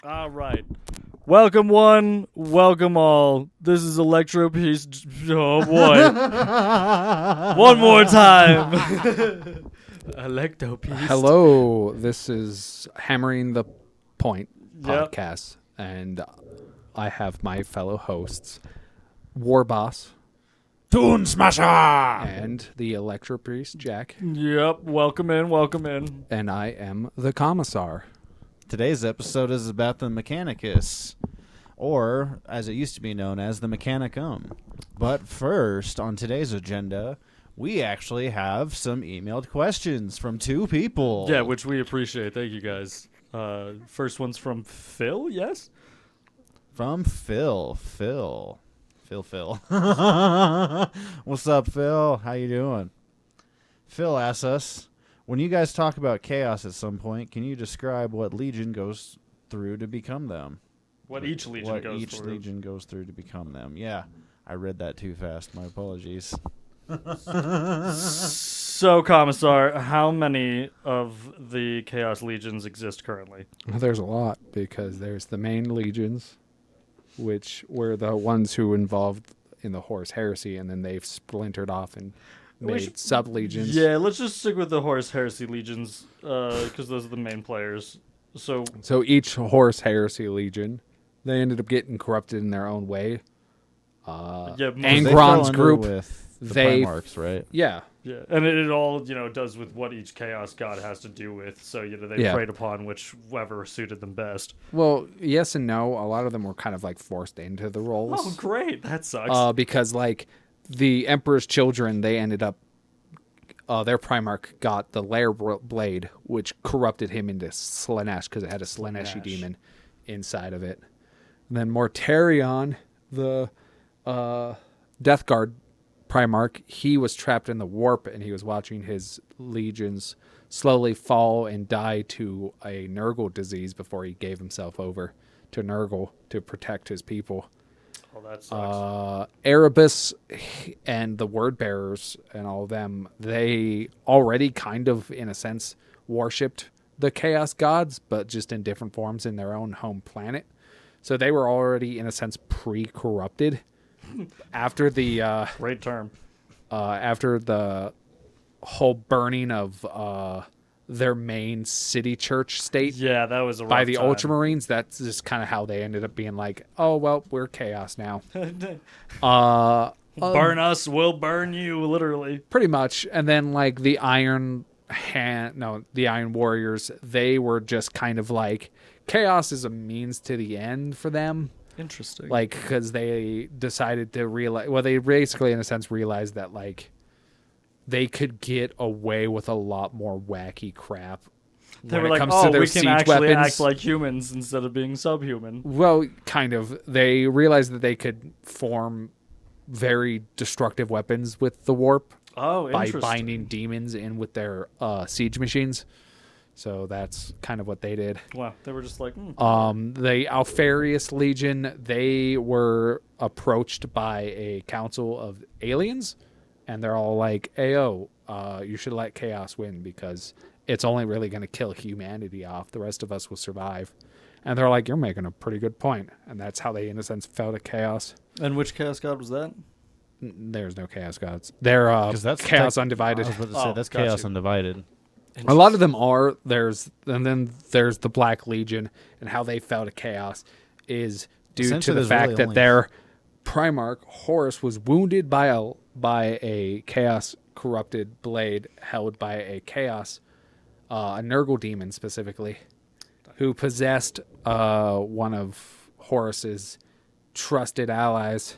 All right. Welcome one, welcome all. This is Electro Piece. Oh boy. One more time. Electro Piece. Hello, this is Hammering the Point Yep. podcast, and I have my fellow hosts, War Boss Toon Smasher! and the Electro Priest Jack, Yep. Welcome in, welcome in. and I am the Commissar. Today's episode is about the Mechanicus, or as it used to be known as the Mechanicum. But first, on today's agenda, we actually have some emailed questions from two people. Yeah, which we appreciate. Thank you guys. First one's from Phil, yes? From Phil. Phil. What's up, Phil? How you doing? Phil asks us, when you guys talk about chaos at some point, can you describe what legion goes through to become them? What each legion goes each through. legion goes through to become them. Yeah, I read that too fast. My apologies. So, Commissar, how many of the Chaos Legions exist currently? Well, there's a lot, because there's the main legions, which were the ones who involved in the Horus Heresy, and then they've splintered off and made sub-legions. Yeah, let's just stick with the Horus Heresy Legions, because those are the main players. So each Horus Heresy legion, they ended up getting corrupted in their own way. yeah, Angron's group, with the they- Primarchs, right? yeah, and it all does with what each Chaos God has to do with. So they Yeah. preyed upon whichever suited them best. well, yes and no. A lot of them were kind of like forced into the roles. Oh, great! That sucks. Because like the Emperor's children, they ended up, their Primarch got the Lair Blade, which corrupted him into Slanesh because it had a Slaneshi Slanesh. demon inside of it. And then Mortarion, the Death Guard Primarch, he was trapped in the warp, and he was watching his legions slowly fall and die to a Nurgle disease before he gave himself over to Nurgle to protect his people. Oh, that sucks. Erebus and the Word Bearers and all of them, they already kind of, in a sense, worshipped the Chaos Gods, but just in different forms in their own home planet. So they were already, in a sense, pre-corrupted. After the Great term. after the whole burning of their main city church state Yeah, that was a by rough the time. Ultramarines, that's just kind of how they ended up being like, oh, well, we're chaos now. Burn us, we'll burn you, literally. Pretty much. And then like the Iron Warriors, they were just kind of like, chaos is a means to the end for them. Interesting. Like, because they decided to realize, well, they basically, in a sense, realized that, like, they could get away with a lot more wacky crap they when were it like, comes oh, to their we can siege actually weapons. act like humans instead of being subhuman. Well, kind of. They realized that they could form very destructive weapons with the warp Oh, by interesting. binding demons in with their siege machines. So that's kind of what they did. Wow, they were just like, The Alfarius Legion, they were approached by a council of aliens, and they're all like, Ayo, you should let Chaos win because it's only really going to kill humanity off. The rest of us will survive. And they're like, you're making a pretty good point. And that's how they, in a sense, fell to Chaos. and which Chaos God was that? There's no Chaos Gods. They're that's Chaos I Undivided. was about to say, Oh, that's got Chaos you. Undivided. A lot of them are. Then there's the Black Legion, and how they fell to Chaos is due to Essentially, the there's fact really that only- their Primarch Horus was wounded by a Chaos corrupted blade held by a Chaos, a Nurgle demon specifically, who possessed one of Horus's trusted allies,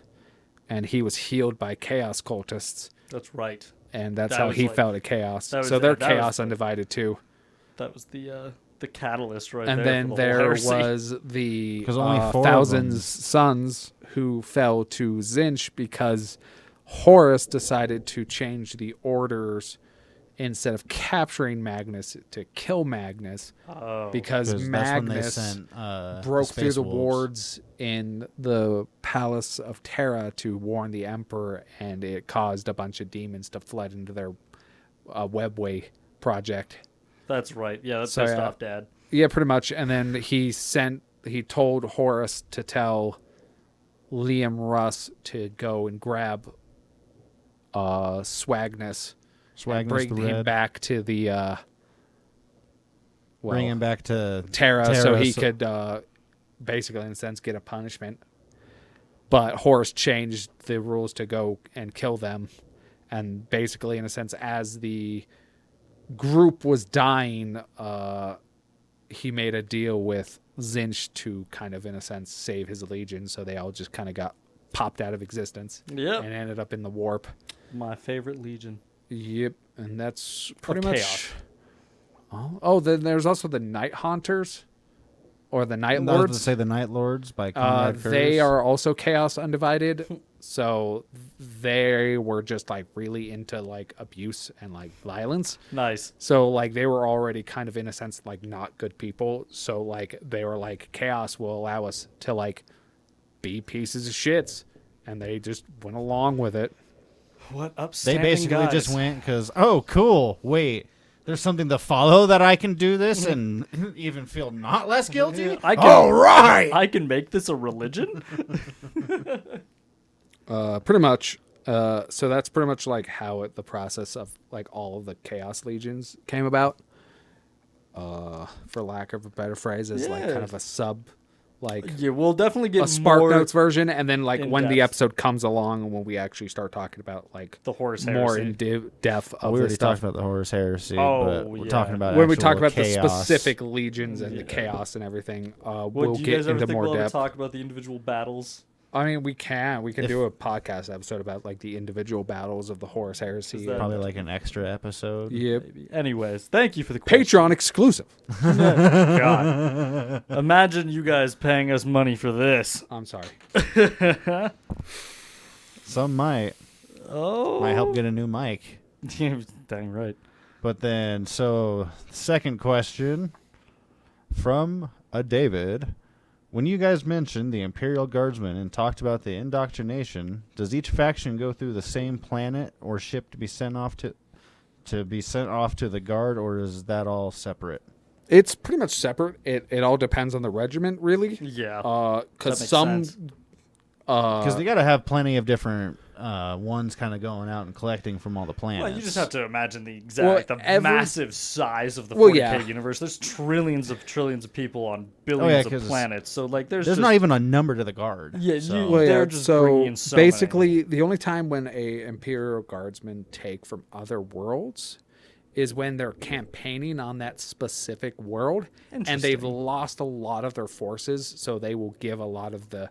and he was healed by Chaos cultists, That's right. and that's That how was he like- fell to Chaos. that was- So they're that was Chaos the- Undivided too. That was the catalyst right And there. then for the there whole heresy. was the 'Cause only 4 of Thousand's them- Sons who fell to Zinch because Horus decided to change the orders instead of capturing Magnus to kill Magnus because Because that's when they Magnus sent broke through Space the Wolves. wards in the Palace of Terra to warn the Emperor, and it caused a bunch of demons to flood into their webway project. That's right. Yeah, that's So, pissed yeah. off Dad. Yeah, pretty much. And then he sent he told Horus to tell Liam Russ to go and grab Swagnus and bring the him Red. back to the Bring him back to Terra so he could basically, in a sense, get a punishment. But Horus changed the rules to go and kill them. And basically, in a sense, as the group was dying, he made a deal with Zinch to kind of, in a sense, save his legion. So they all just kind of got popped out of existence. Yep. And ended up in the warp. My favorite legion. Yep. And that's pretty Of much... chaos. Oh, then there's also the Night Haunters. Or the Night I was going Lords. to say the Night Lords by Conrad Kurz. They are also Chaos Undivided. So they were just like really into like abuse and like violence. Nice. So like they were already kind of in a sense like not good people. So like they were like, chaos will allow us to like be pieces of shits. And they just went along with it. What They upstanding basically guys. just went because, oh, cool. Wait, there's something to follow that I can do this and even feel not less guilty? I can, All right. I can make this a religion? Pretty much. So that's pretty much like how the process of like all of the Chaos Legions came about. For lack of a better phrase, as like Yeah. kind of a sub, like Yeah, we'll definitely get a Spark more Notes version, and then like in when the depth. episode comes along and when we actually start talking about like the Horus more Heresy. in depth of We the were stuff. talking about the Horus Heresy, Oh, but we're yeah. talking about When we actual talk about chaos. the specific legions and the Yeah. chaos and everything, What, we'll do you get guys ever into think more we'll ever depth. talk about the individual battles? I mean, we can If- do a podcast episode about like the individual battles of the Horus Heresy. Is that- Probably like an extra episode. Yep. Maybe. Anyways, thank you for the question. Patreon exclusive. God. Imagine you guys paying us money for this. I'm sorry. Some might Oh. help get a new mic. Dang right. But then, so second question from a David. When you guys mentioned the Imperial Guardsmen and talked about the indoctrination, does each faction go through the same planet or ship to be sent off to the guard, or is that all separate? It's pretty much separate. It all depends on the regiment, really. Yeah. Because That makes some, sense. Because they got to have plenty of different ones kind of going out and collecting from all the planets. Well, you just have to imagine the exact, Well, the massive size of the Well, 40K yeah. universe. There's trillions of people on billions of 'cause planets. So like, there's There's just, not even a number to the guard. Yeah, so. you- Well, They're yeah, just so bringing in so many. basically, the only time when a Imperial Guardsmen take from other worlds is when they're campaigning on that specific world, and they've Interesting. lost a lot of their forces, so they will give a lot of the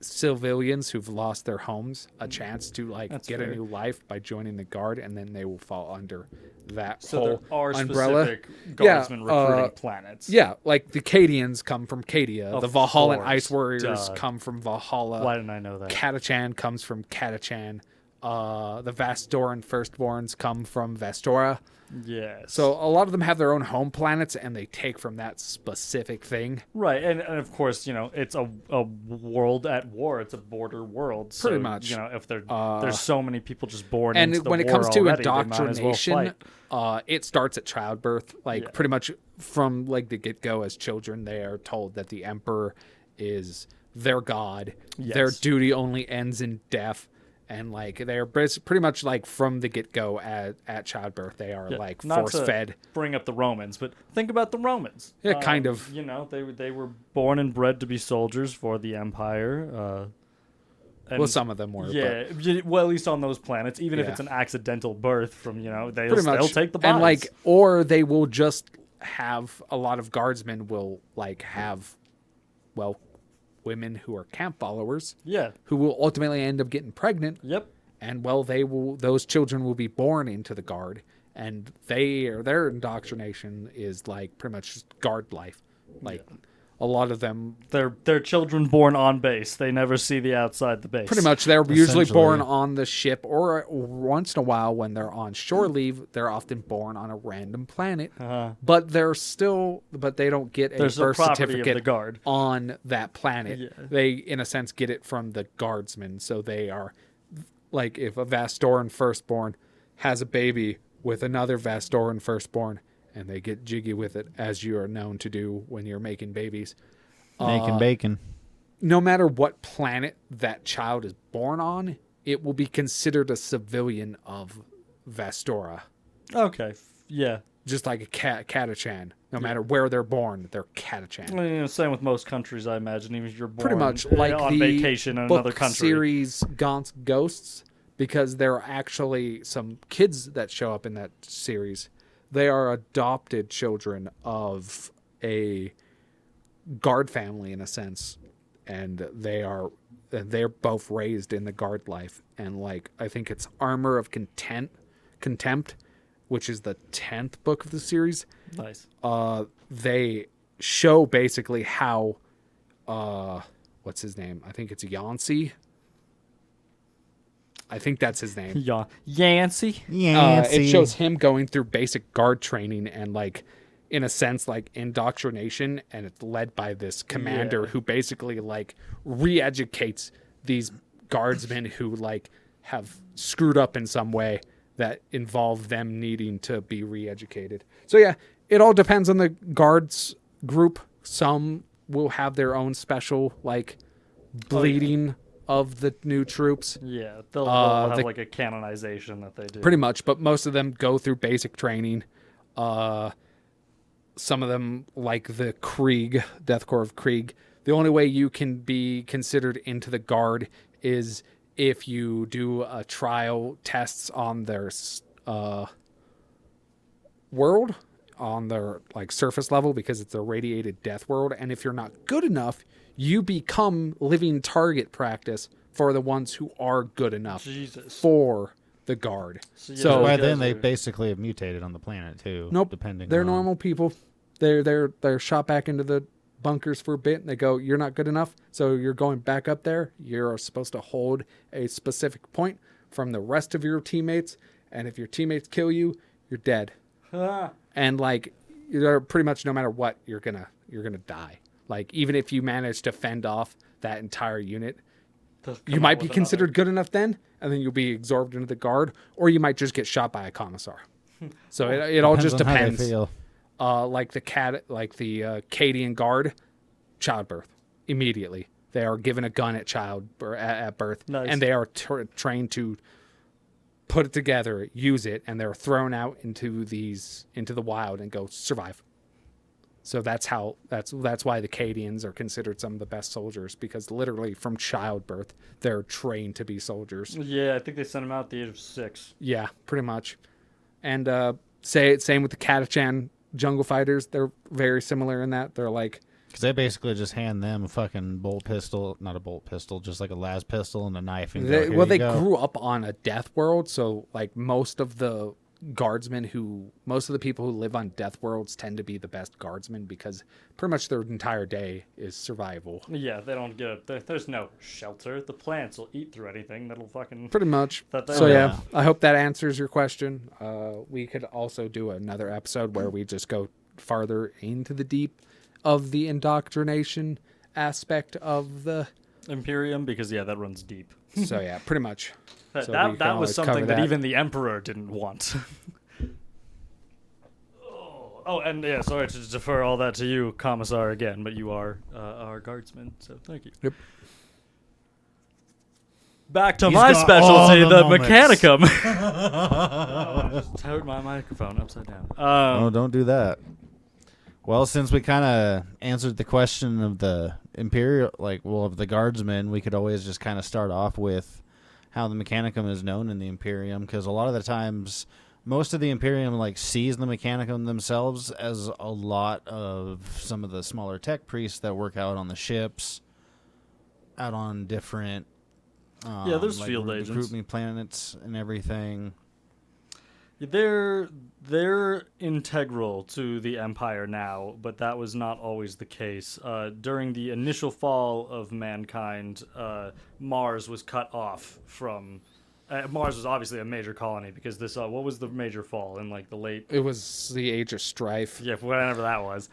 civilians who've lost their homes a chance to like That's get fair. a new life by joining the guard, and then they will fall under that so whole there are umbrella. specific guardsmen Yeah, recruiting planets. Yeah, like the Cadians come from Cadia. Of The Valhallan course, Ice Warriors duh. come from Valhalla. Why didn't I know that? Catachan comes from Catachan. The Vastoran Firstborns come from Vastora. Yes. So a lot of them have their own home planets, and they take from that specific thing. Right, and of course, it's a world at war. It's a border world. So, Pretty much. If there's so many people just born And into the when it war comes to already, they might as well indoctrination, fight. it starts at childbirth. Like Yeah. pretty much from like the get-go, as children, they are told that the emperor is their god. Their Yes. duty only ends in death. And like they're pretty much like from the get-go at childbirth, they are Yeah, like not to force-fed. Bring up the Romans, but think about the Romans. Yeah, kind of. They were born and bred to be soldiers for the empire. And Well, some of them were. yeah, But well, at least on those planets, even if Yeah. it's an accidental birth from they'll pretty much. they'll take the bodies. And like, or they will just have a lot of guardsmen will like have, well, women who are camp followers yeah, who will ultimately end up getting pregnant. yep. And well, those children will be born into the guard, and their indoctrination is like pretty much just guard life. Like a lot of them, They're children born on base. They never see the outside the base. pretty much, they're usually born Essentially. on the ship, or once in a while when they're on shore leave, they're often born on a random planet. But they don't get a There's a birth property of certificate the guard. on that planet. Yeah. They, in a sense, get it from the guardsmen. So they are like, if a Vastoran firstborn has a baby with another Vastoran firstborn, and they get jiggy with it, as you are known to do when you're making babies. Making bacon. No matter what planet that child is born on, it will be considered a civilian of Vastora. Okay. Yeah. Just like a Catachan. No matter where they're born, they're Catachan. Well, same with most countries, I imagine. Even if you're born Pretty much like on the vacation in book another country. series Gaunt's Ghosts, because there are actually some kids that show up in that series. They are adopted children of a guard family in a sense, and they're both raised in the guard life. And like I think it's Armor of Contempt, which is the 10th book of the series. Nice. They show basically how what's his name? I think it's Yancey. I think that's his name. Yancey. It shows him going through basic guard training and like in a sense like indoctrination, and it's led by this commander who basically like re-educates these guardsmen who like have screwed up in some way that involve them needing to be re-educated. So yeah, it all depends on the guards group. Some will have their own special like bleeding of the new troops. Yeah, they'll have like a canonization that they do. Pretty much, but most of them go through basic training. Some of them, like the Krieg, Death Corps of Krieg, the only way you can be considered into the guard is if you do a trial tests on their world, on their like surface level, because it's a radiated death world. And if you're not good enough, you become living target practice for the ones who are good enough for the guard. So by then they basically have mutated on the planet too. Nope, depending. They're on... normal people. They're shot back into the bunkers for a bit, and they go, "You're not good enough, so you're going back up there. You're supposed to hold a specific point from the rest of your teammates, and if your teammates kill you, you're dead." And like, you're pretty much no matter what, you're gonna die. Like even if you manage to fend off that entire unit, you might be considered good enough then, and then you'll be absorbed into the guard, or you might just get shot by a commissar. So it all just depends. Like the Cadian guard, childbirth immediately. They are given a gun at birth, nice. And they are trained to put it together, use it, and they're thrown out into the wild and go survive. So that's why the Cadians are considered some of the best soldiers, because literally from childbirth they're trained to be soldiers. Yeah, I think they sent them out at the age of 6. Yeah, pretty much. And same with the Catachan jungle fighters. They're very similar in that they're like, because they basically just hand them a fucking bolt pistol, not a bolt pistol, just like a las pistol and a knife. And they grew up on a death world, so like most of the people who live on death worlds tend to be the best guardsmen, because pretty much their entire day is survival. Yeah, they don't there's no shelter. The plants will eat through anything that'll fucking... Pretty much. So yeah, I hope that answers your question. We could also do another episode where we just go farther into the deep of the indoctrination aspect of the Imperium, because that runs deep. So yeah, pretty much. That was something that even the Emperor didn't want. And yeah, sorry to defer all that to you, Commissar, again, but you are our guardsman, so thank you. Yep. Back to my specialty, the Mechanicum. I just turned my microphone upside down. Oh, don't do that. Well, since we kind of answered the question of the Imperial, of the guardsmen, we could always just kind of start off with how the Mechanicum is known in the Imperium, because a lot of the times, most of the Imperium sees the Mechanicum themselves as a lot of some of the smaller tech priests that work out on the ships, out on different there's field agents, recruitment planets and everything. They're integral to the Empire now, but that was not always the case. During the initial fall of mankind, Mars was cut off from... Mars was obviously a major colony, because this... what was the major fall in the late... It was the Age of Strife. Yeah, whatever that was.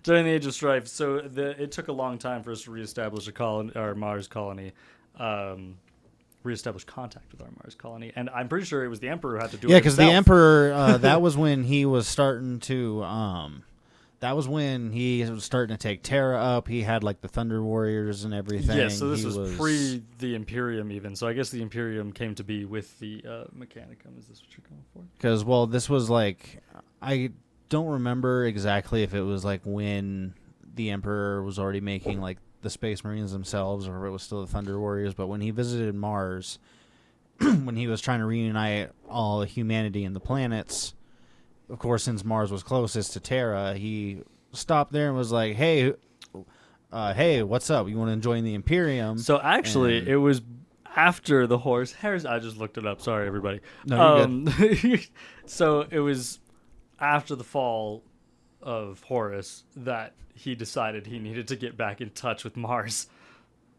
During the Age of Strife. So it took a long time for us to reestablish a Mars colony. reestablish contact with our Mars colony. And I'm pretty sure it was the Emperor who had to do it. Yeah, because the himself. Emperor, that was when he was starting to. That was when he was starting to take Terra up. He had like the Thunder Warriors and everything. Yeah, so this was pre the Imperium even. So I guess the Imperium came to be with the Mechanicum. Is this what you're going for? Because, well, this was like, I don't remember exactly if it was like when the Emperor was already making like the Space Marines themselves or if it was still the Thunder Warriors, but when he visited Mars, when he was trying to reunite all humanity and the planets, of course, since Mars was closest to Terra, he stopped there and was like, hey, what's up? You want to join the Imperium? So actually, And- it was after the Horus Heresy. I just looked it up. Sorry, everybody. No, you're good. So it was after the fall of Horus that he decided he needed to get back in touch with Mars.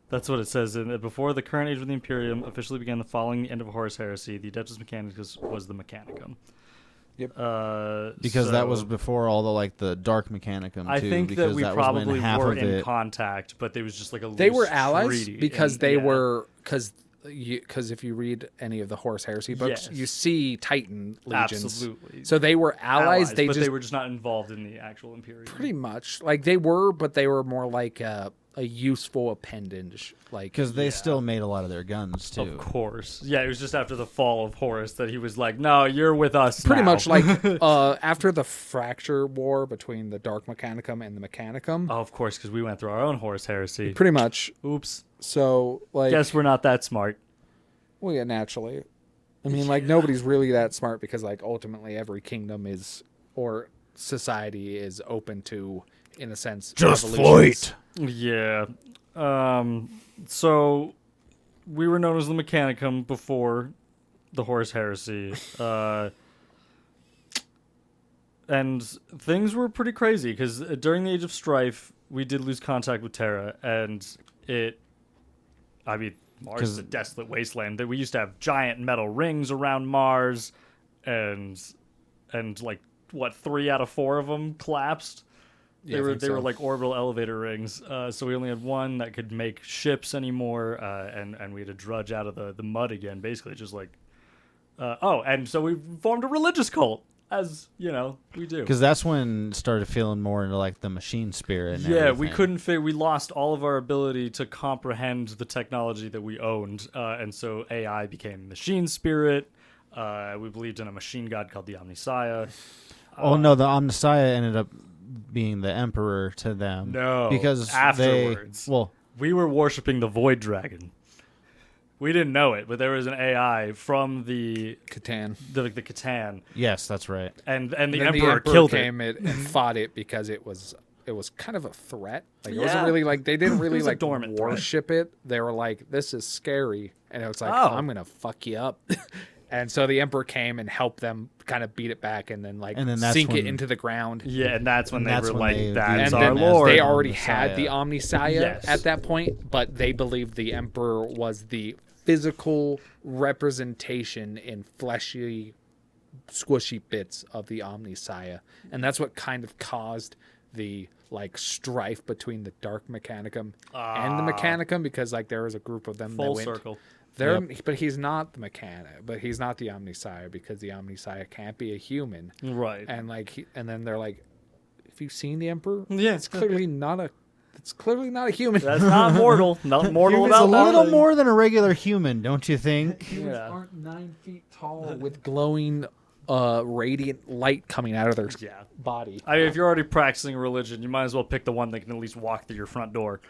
That's what it says. Before the current age of the Imperium officially began, the following the end of Horus Heresy, the Adeptus Mechanicus was the Mechanicum. Yep. Because that was before all the like the Dark Mechanicum too. I think because that we was when probably half were of in it, contact, but they was just like a They loose were allies treaty. because And, they yeah. were because if you read any of the Horus Heresy books, Yes. you see Titan legions. Absolutely. So they were allies. but They were just not involved in the actual Imperium. pretty much like they were, but they were more like a useful appendage. Like because they Yeah. still made a lot of their guns too. Of course. Yeah, it was just after the fall of Horus that he was like, no, you're with us pretty now." much like after the fracture war between the Dark Mechanicum and the Mechanicum. Oh, of course, because we went through our own Horus Heresy. Pretty much. Oops. So like, Guess we're not that smart. well, yeah, naturally. I mean, like nobody's really that smart because like ultimately every kingdom is or society is open to, in a sense, revolutions. Yeah. So we were known as the Mechanicum before the Horus Heresy. And things were pretty crazy because during the Age of Strife, we did lose contact with Terra, and Mars is a desolate wasteland. That we used to have giant metal rings around Mars, and like what 3 out of 4 of them collapsed. Yeah, I think They were so. like orbital elevator rings. So we only had one that could make ships anymore, and we had to drudge out of the mud again, basically just like. And so we formed a religious cult, as you know we do. Because that's when it started feeling more into like the machine spirit. And Yeah, we everything. couldn't we lost all of our ability to comprehend the technology that we owned, and so AI became machine spirit. We believed in a machine god called the Omnissiah. Oh no, the Omnissiah ended up being the emperor to them. No, because afterwards. We were worshiping the Void Dragon. We didn't know it, but there was an AI from the Catan. the Catan, Yes, that's right. and the And then Emperor killed it. came and fought it because it was kind of a threat. Like it Yeah. wasn't really like they didn't really was a like dormant threat. worship it. They were like, this is scary, and it was like, Oh. I'm gonna fuck you up. And so the Emperor came and helped them kind of beat it back and then And then that's sink it when- into the ground. Yeah, and that's when And they that's were when like, they "That's And our then him as Lord." they the already Omnissiah. had the Omnissiah Yes. at that point, but they believed the Emperor was the physical representation in fleshy, squishy bits of the Omnissiah. And that's what kind of caused the like strife between the Dark Mechanicum and the Mechanicum, because like there was a group of them Full that went circle. there, but he's not the Mechanic, but he's not the Omnissiah because the Omnissiah can't be a human. Right. And like, and then they're like, "Have you seen the Emperor? Yeah. It's clearly not a. It's clearly not a human. That's not mortal. Not mortal It's a about little nothing. more than a regular human, don't you think? Humans Yeah. aren't 9 feet tall with glowing, radiant light coming out of their Yeah. body." I mean, if you're already practicing religion, you might as well pick the one that can at least walk through your front door.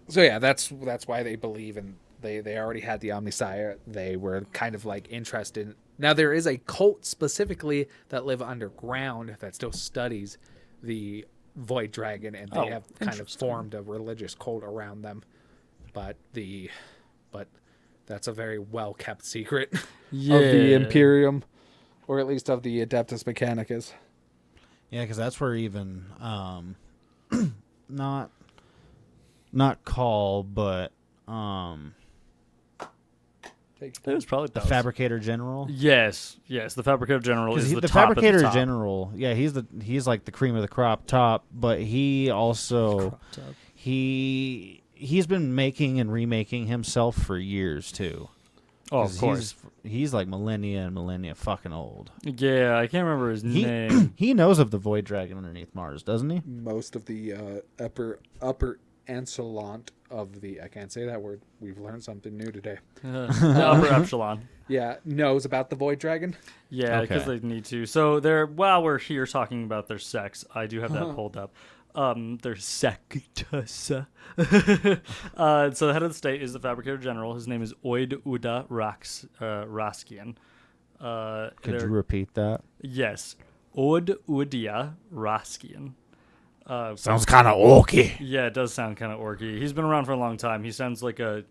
So yeah, that's why they believe in. They already had the Omnissiah. They were kind of like interested. Now there is a cult specifically that live underground that still studies the Void Dragon, and they Oh, have kind of interesting. formed a religious cult around them. But that's a very well kept secret of the Imperium, or at least of the Adeptus Mechanicus. Yeah, because that's where even not Call, but It was probably the Fabricator General. Yes, the Fabricator General is the The top Fabricator at the top. General, yeah, he's like the cream of the crop top, but he also Crop top. he's been making and remaking himself for years too. Oh, 'Cause of course. He's like millennia and millennia fucking old. Yeah, I can't remember his name. He knows of the void dragon underneath Mars, doesn't he? Most of the upper echelon of the, I can't say that word. We've learned something new today. The upper epsilon. Yeah, knows about the void dragon. Yeah, because Okay. they need to. So while we're here talking about their sex, I do have that pulled up. Their sectus. So the head of the state is the Fabricator General. His name is Oid Uda Raskian. Could you repeat that? Yes, Oid Udia Raskian. Sounds kind of orky. Yeah, it does sound kind of orky. He's been around for a long time. He sounds like your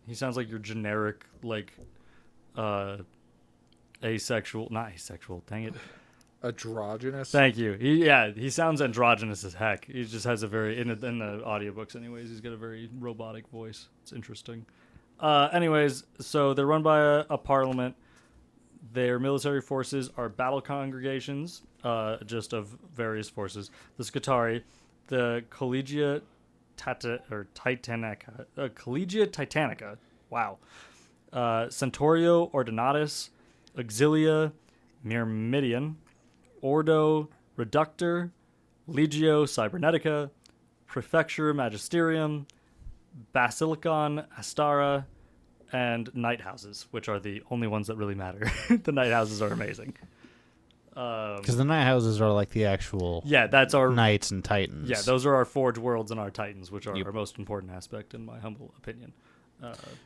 generic asexual, not asexual. Dang it. Androgynous. Thank you. He sounds androgynous as heck. He just has a very in the audiobooks anyways. He's got a very robotic voice. It's interesting. Anyways, so they're run by a parliament. Their military forces are battle congregations, just of various forces. The Scutari, the Collegia Titanica, Wow. Centaurio Ordinatus, Auxilia, Myrmidian, Ordo Reductor, Legio Cybernetica, Prefecture Magisterium, Basilicon Astara, and Night Houses, which are the only ones that really matter. The Night Houses are amazing. Because the night houses are like the actual That's our knights and titans. Yeah, those are our Forge Worlds and our Titans, which are Yep. our most important aspect, in my humble opinion.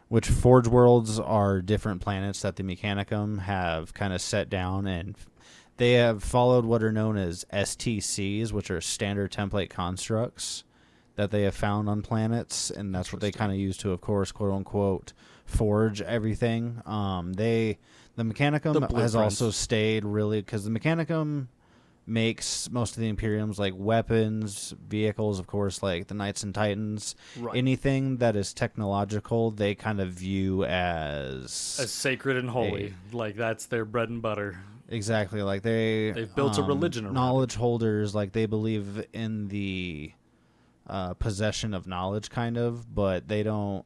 Which Forge Worlds are different planets that the Mechanicum have kind of set down, and they have followed what are known as STCs, which are standard template constructs that they have found on planets, and that's what they kind of use to, of course, quote unquote, forge everything. The Mechanicum has blueprints. also stayed really, because the Mechanicum makes most of the Imperium's like weapons, vehicles, of course, like the Knights and Titans. Right. Anything that is technological, they kind of view as sacred and holy. Like, that's their bread and butter. exactly like they've built a religion around knowledge holders. Like they believe in the possession of knowledge, kind of, but they don't.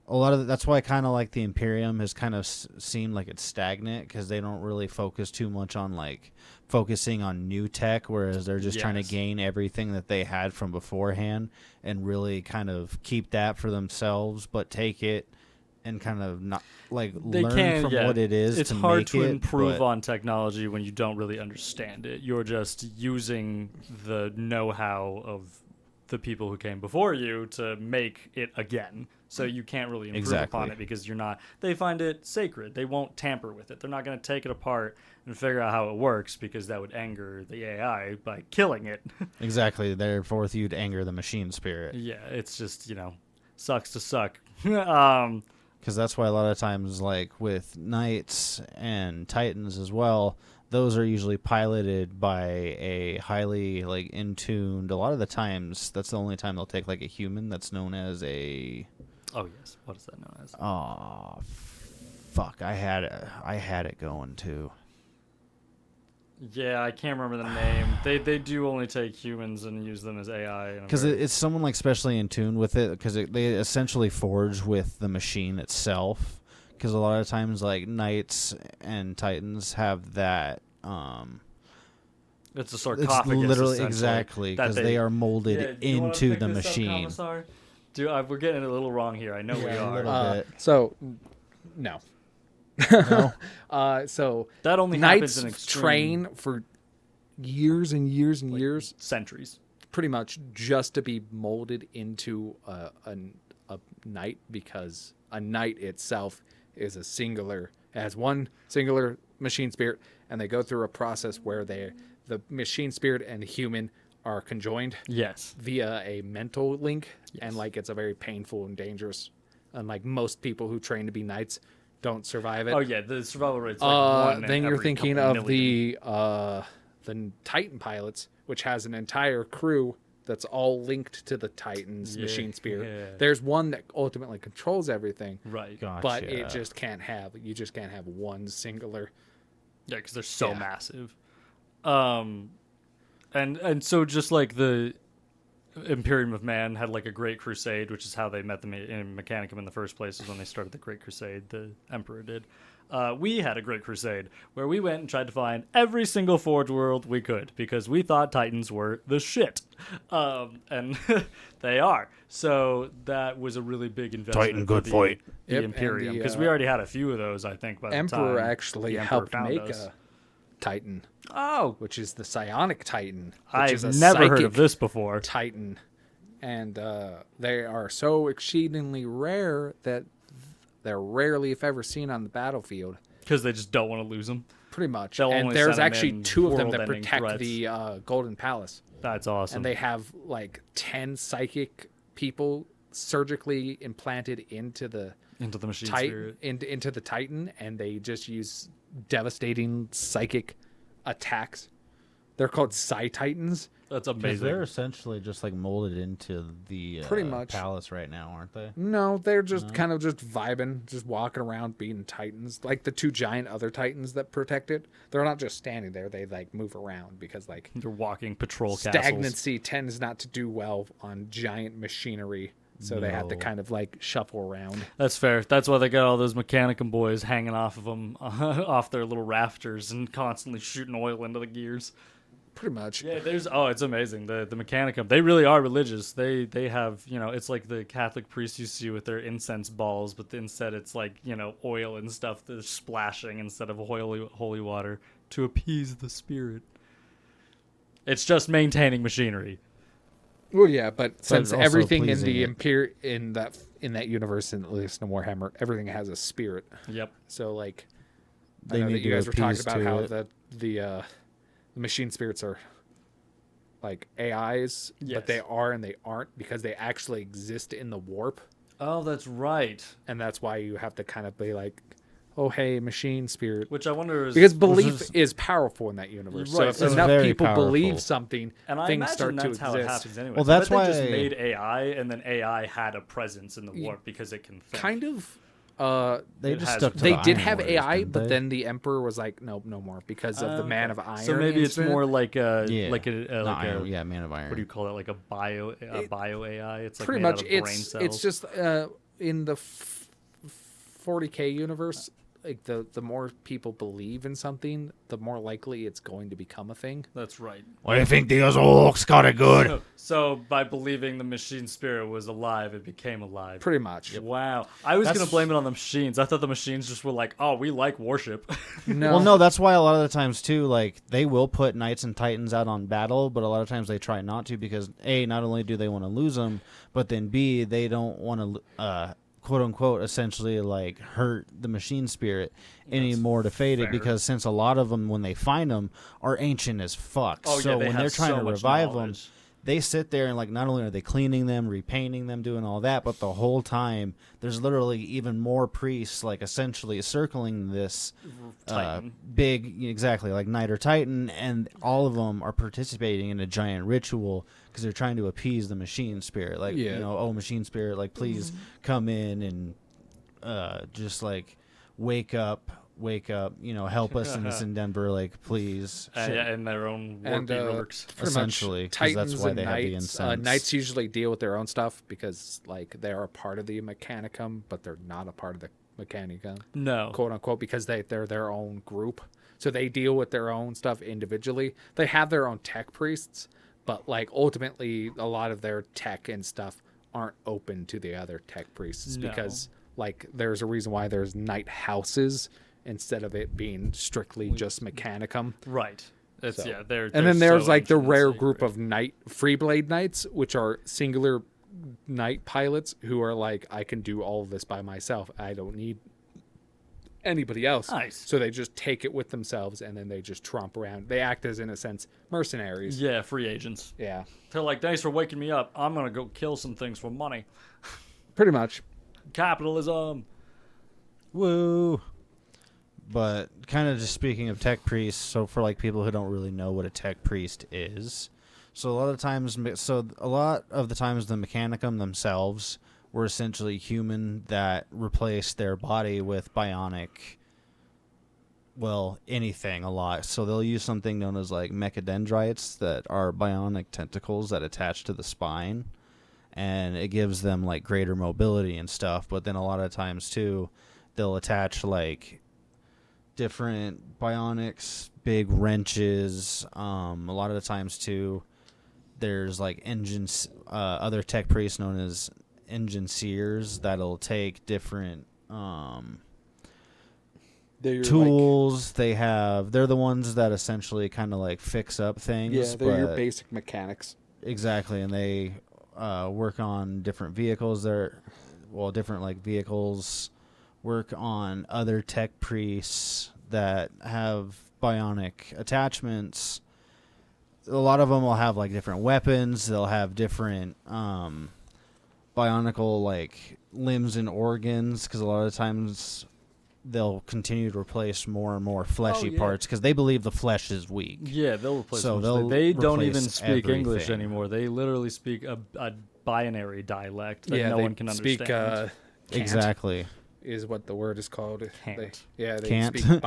A lot of that's why kind of like the Imperium has kind of seemed like it's stagnant, because they don't really focus too much on like focusing on new tech, whereas they're just trying to gain everything that they had from beforehand and really kind of keep that for themselves, but take it and kind of not like learn from what it is. It's to hard make to it, improve but on technology when you don't really understand it. You're just using the know-how of the people who came before you to make it again. So you can't really improve upon it because you're not. They find it sacred. They won't tamper with it. They're not going to take it apart and figure out how it works, because that would anger the AI by killing it. Exactly. Therefore, you'd anger the machine spirit. Yeah, it's just, sucks to suck. Because that's why a lot of times, like with Knights and Titans as well, those are usually piloted by a highly like in-tuned. A lot of the times, that's the only time they'll take like a human that's known as a. Oh yes, what is that known as? Oh, fuck! I had it going too. Yeah, I can't remember the name. They do only take humans and use them as AI. Because it's someone like specially in tune with it, because they essentially forge with the machine itself. Because a lot of times, like Knights and Titans have that. It's a sarcophagus. It's literally exactly because they are molded into the machine. Dude, we're getting it a little wrong here. I know we a are. little bit. So, no. No? So That only Knights happens in extreme, train for years and years and years, centuries. pretty much just to be molded into a knight, because a knight itself is has one singular machine spirit, and they go through a process where the machine spirit and the human are conjoined Yes. via a mental link, and like it's a very painful and dangerous, and like most people who train to be knights don't survive it. Oh yeah, the survival rate's like 1 in Then you're every thinking couple of million. the Titan pilots, which has an entire crew that's all linked to the Titan's machine spirit. Yeah. There's one that ultimately controls everything, Right. Gotcha. but you just can't have one singular. Yeah, because they're so Yeah. massive. And so just like Imperium of Man had like a Great Crusade, which is how they met the Mechanicum in the first place, is when they started the Great Crusade. The Emperor did. We had a Great Crusade where we went and tried to find every single Forge world we could because we thought Titans were the shit. And they are. So that was a really big investment. Titan, good fight. The Yep, Imperium. and Because we already had a few of those, I think, by the Emperor time actually the Emperor helped found make us. a Titan, Oh, which is the Psionic Titan. Which I've is a never heard psychic of this before. Titan, and they are so exceedingly rare that they're rarely, if ever, seen on the battlefield. Because they just don't want to lose them. Pretty much. They'll And only there's send 'em actually in 2 of them that world-ending protect threats. the Golden Palace. That's awesome. And they have like 10 psychic people surgically implanted into the into the machine Titan, spirit. into the Titan, and they just use devastating psychic attacks. They're called Psi Titans. That's 'Cause amazing. they're essentially just like molded into the Pretty much. palace right now, aren't they? No, they're just kind of just vibing, just walking around being Titans. Like the 2 giant other Titans that protect it. They're not just standing there. They like move around because like They're walking patrol castles. stagnancy tends not to do well on giant machinery. So they have to No. kind of like shuffle around. That's fair. That's why they got all those Mechanicum boys hanging off of them, off their little rafters, and constantly shooting oil into the gears. Pretty much. Yeah, it's amazing. The Mechanicum, they really are religious. They have, it's like the Catholic priests you see with their incense balls, but instead it's like, oil and stuff that's splashing instead of holy water to appease the spirit. It's just maintaining machinery. Well, yeah, but since also everything in pleasing the it. in that universe, in at least in Warhammer, everything has a spirit. Yep. So like, I They know need that you to guys were talking appease about to how it. the machine spirits are like AIs, Yes. but they are and they aren't because they actually exist in the warp, Oh, that's right. and that's why you have to kind of be like, oh hey, machine spirit. Which I wonder is Because belief is- is powerful in that universe. So Right, if it's enough very people powerful. believe something, and I things imagine start to that's how it exist. happens anyway. Well, So I that's bet they just why- made AI, and then AI had a presence in the warp because it can think. Kind of. They It just has- stuck to They the did Iron have Warriors, AI, didn't but they? then the Emperor was like, nope, no more because of the Man of Iron. So maybe it's incident. more like a Yeah. like a Not like Iron, a yeah, Man of Iron. what do you call it? Like a bio AI. It's like pretty made much out of brain it's cells. just in the 40K universe. Like the more people believe in something, the more likely it's going to become a thing. That's right. What do you think these orcs got it good? So by believing the machine spirit was alive, it became alive. Pretty much. Wow. I was That's- gonna blame it on the machines. I thought the machines just were like, oh, we like worship. No. Well, no, that's why a lot of the times too, like they will put knights and titans out on battle, but a lot of times they try not to because A, not only do they want to lose them, but then B, they don't want to quote unquote essentially like hurt the machine spirit anymore to fade it fair. because since a lot of them when they find them are ancient as fuck. Oh, yeah, so they when have they're trying so to much revive them, knowledge. they sit there and like not only are they cleaning them, repainting them, doing all that, but the whole time there's literally even more priests like essentially circling this Titan. big exactly like knight or titan, and all of them are participating in a giant ritual because they're trying to appease the machine spirit. Like Yeah. oh machine spirit, like please come in and just like wake up, help us in this endeavor, like please. Shit. in their own And warpy rorks. pretty Essentially, much 'cause that's Titans why and they have the Knights. incense. Knights usually deal with their own stuff because like they are a part of the Mechanicum, but they're not a part of the Mechanicum, No. quote unquote, because they're their own group. So they deal with their own stuff individually. They have their own tech priests, but like ultimately a lot of their tech and stuff aren't open to the other tech priests No. because like there's a reason why there's knight houses instead of it being strictly just Mechanicum. Right. It's So- yeah. They're And then there's so like the ancient and rare sacred. group of knight freeblade knights, which are singular knight pilots who are like, I can do all of this by myself. I don't need anybody else. Nice. So they just take it with themselves and then they just tromp around. They act as, in a sense, mercenaries. Yeah, free agents. Yeah, They're like, thanks for waking me up. I'm gonna go kill some things for money. pretty much. Capitalism. Woo. But kind of just speaking of tech priests, so for like people who don't really know what a tech priest is, so a lot of the times the Mechanicum themselves were essentially human that replaced their body with bionic anything a lot. So they'll use something known as like mechadendrites that are bionic tentacles that attach to the spine, and it gives them like greater mobility and stuff. But then a lot of times too, they'll attach like different bionics, big wrenches. A lot of the times too, there's like engines, other tech priests known as engine seers that'll take different tools. They're the ones that essentially kind of like fix up things. Yeah, they're your basic mechanics. Exactly, and they work on different vehicles. Different like vehicles. Work on other tech priests that have bionic attachments. A lot of them will have like different weapons. They'll have different bionicle like limbs and organs, because a lot of times they'll continue to replace more and more fleshy parts because they believe the flesh is weak. Yeah, they'll replace. So they don't even replace speak English everything. anymore. They literally speak a binary dialect that no one can understand. Cant Exactly. is what the word is called. Cant. They Cant. speak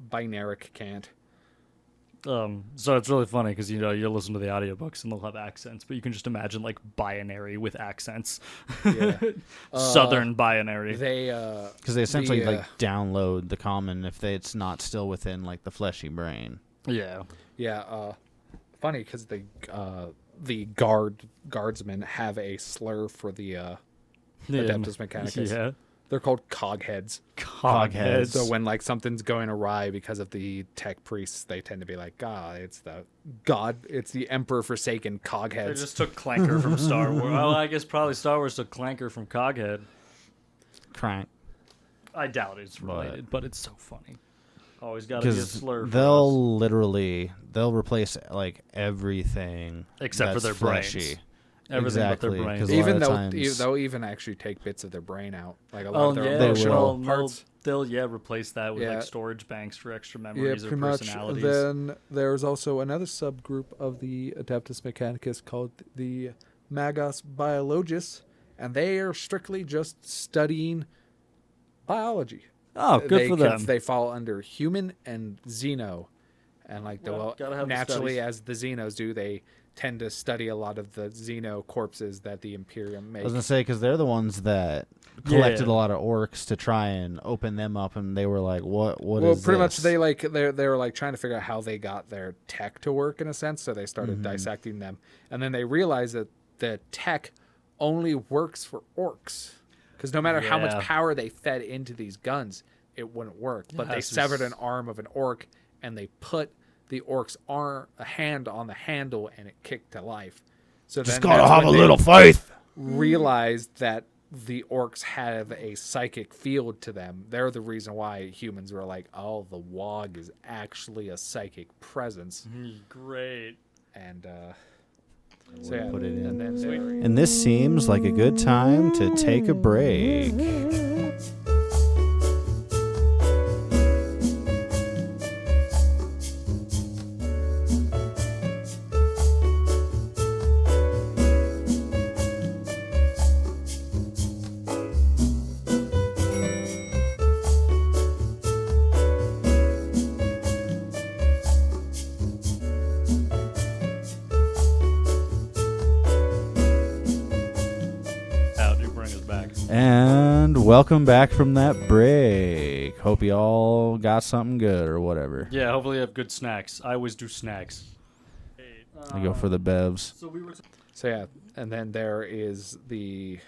binaric cant. So it's really funny because you listen to the audiobooks and they'll have accents, but you can just imagine like binary with accents. Yeah. Southern binary. Because they essentially like download the common if it's not still within like the fleshy brain. Yeah. Yeah. Funny because the guardsmen have a slur for the Adeptus Mechanicus. Yeah. They're called cogheads. Cogheads. So when like something's going awry because of the tech priests, they tend to be like, it's the Emperor Forsaken They cogheads. just took Clanker from Star Wars. Well, I guess probably Star Wars took Clanker from Coghead. Crank. I doubt it's related, but it's so funny. Always got to be a Because slur. they'll replace like everything Except for that's their fleshy. brains. Everything but their brains. 'cause a lot Even of though times- they'll even actually take bits of their brain out, like a lot of their They emotional will. parts. They'll replace that with Yeah. like storage banks for extra Yeah, memories or pretty much. personalities. Then there's also another subgroup of the Adeptus Mechanicus called the Magos Biologists, and they are strictly just studying biology. Oh, good for them. They fall under human and xeno, and like Gotta have the naturally studies. as the xenos do, they tend to study a lot of the xeno corpses that the Imperium I makes. was gonna say because they're the ones that collected Yeah. a lot of orcs to try and open them up, and they were like, "What? What Well, is pretty much this?" they were like trying to figure out how they got their tech to work in a sense. So they started dissecting them, and then they realized that the tech only works for orcs, because no matter how much Yeah. power they fed into these guns, it wouldn't work. But they has to severed s- an arm of an orc, and they put the orc's a hand on the handle, and it kicked to life. So Just then gotta that's have a when they little faith. realized that the orcs have a psychic field to them. They're the reason why humans were like, oh, the wog is actually a psychic presence. Great. And so yeah, Put it in. and then there- And this seems like a good time to take a break. How do you bring us back? And welcome back from that break. Hope you all got something good or whatever. Yeah, hopefully you have good snacks. I always do snacks. I go for the bevs. So we were. so yeah, and then there is the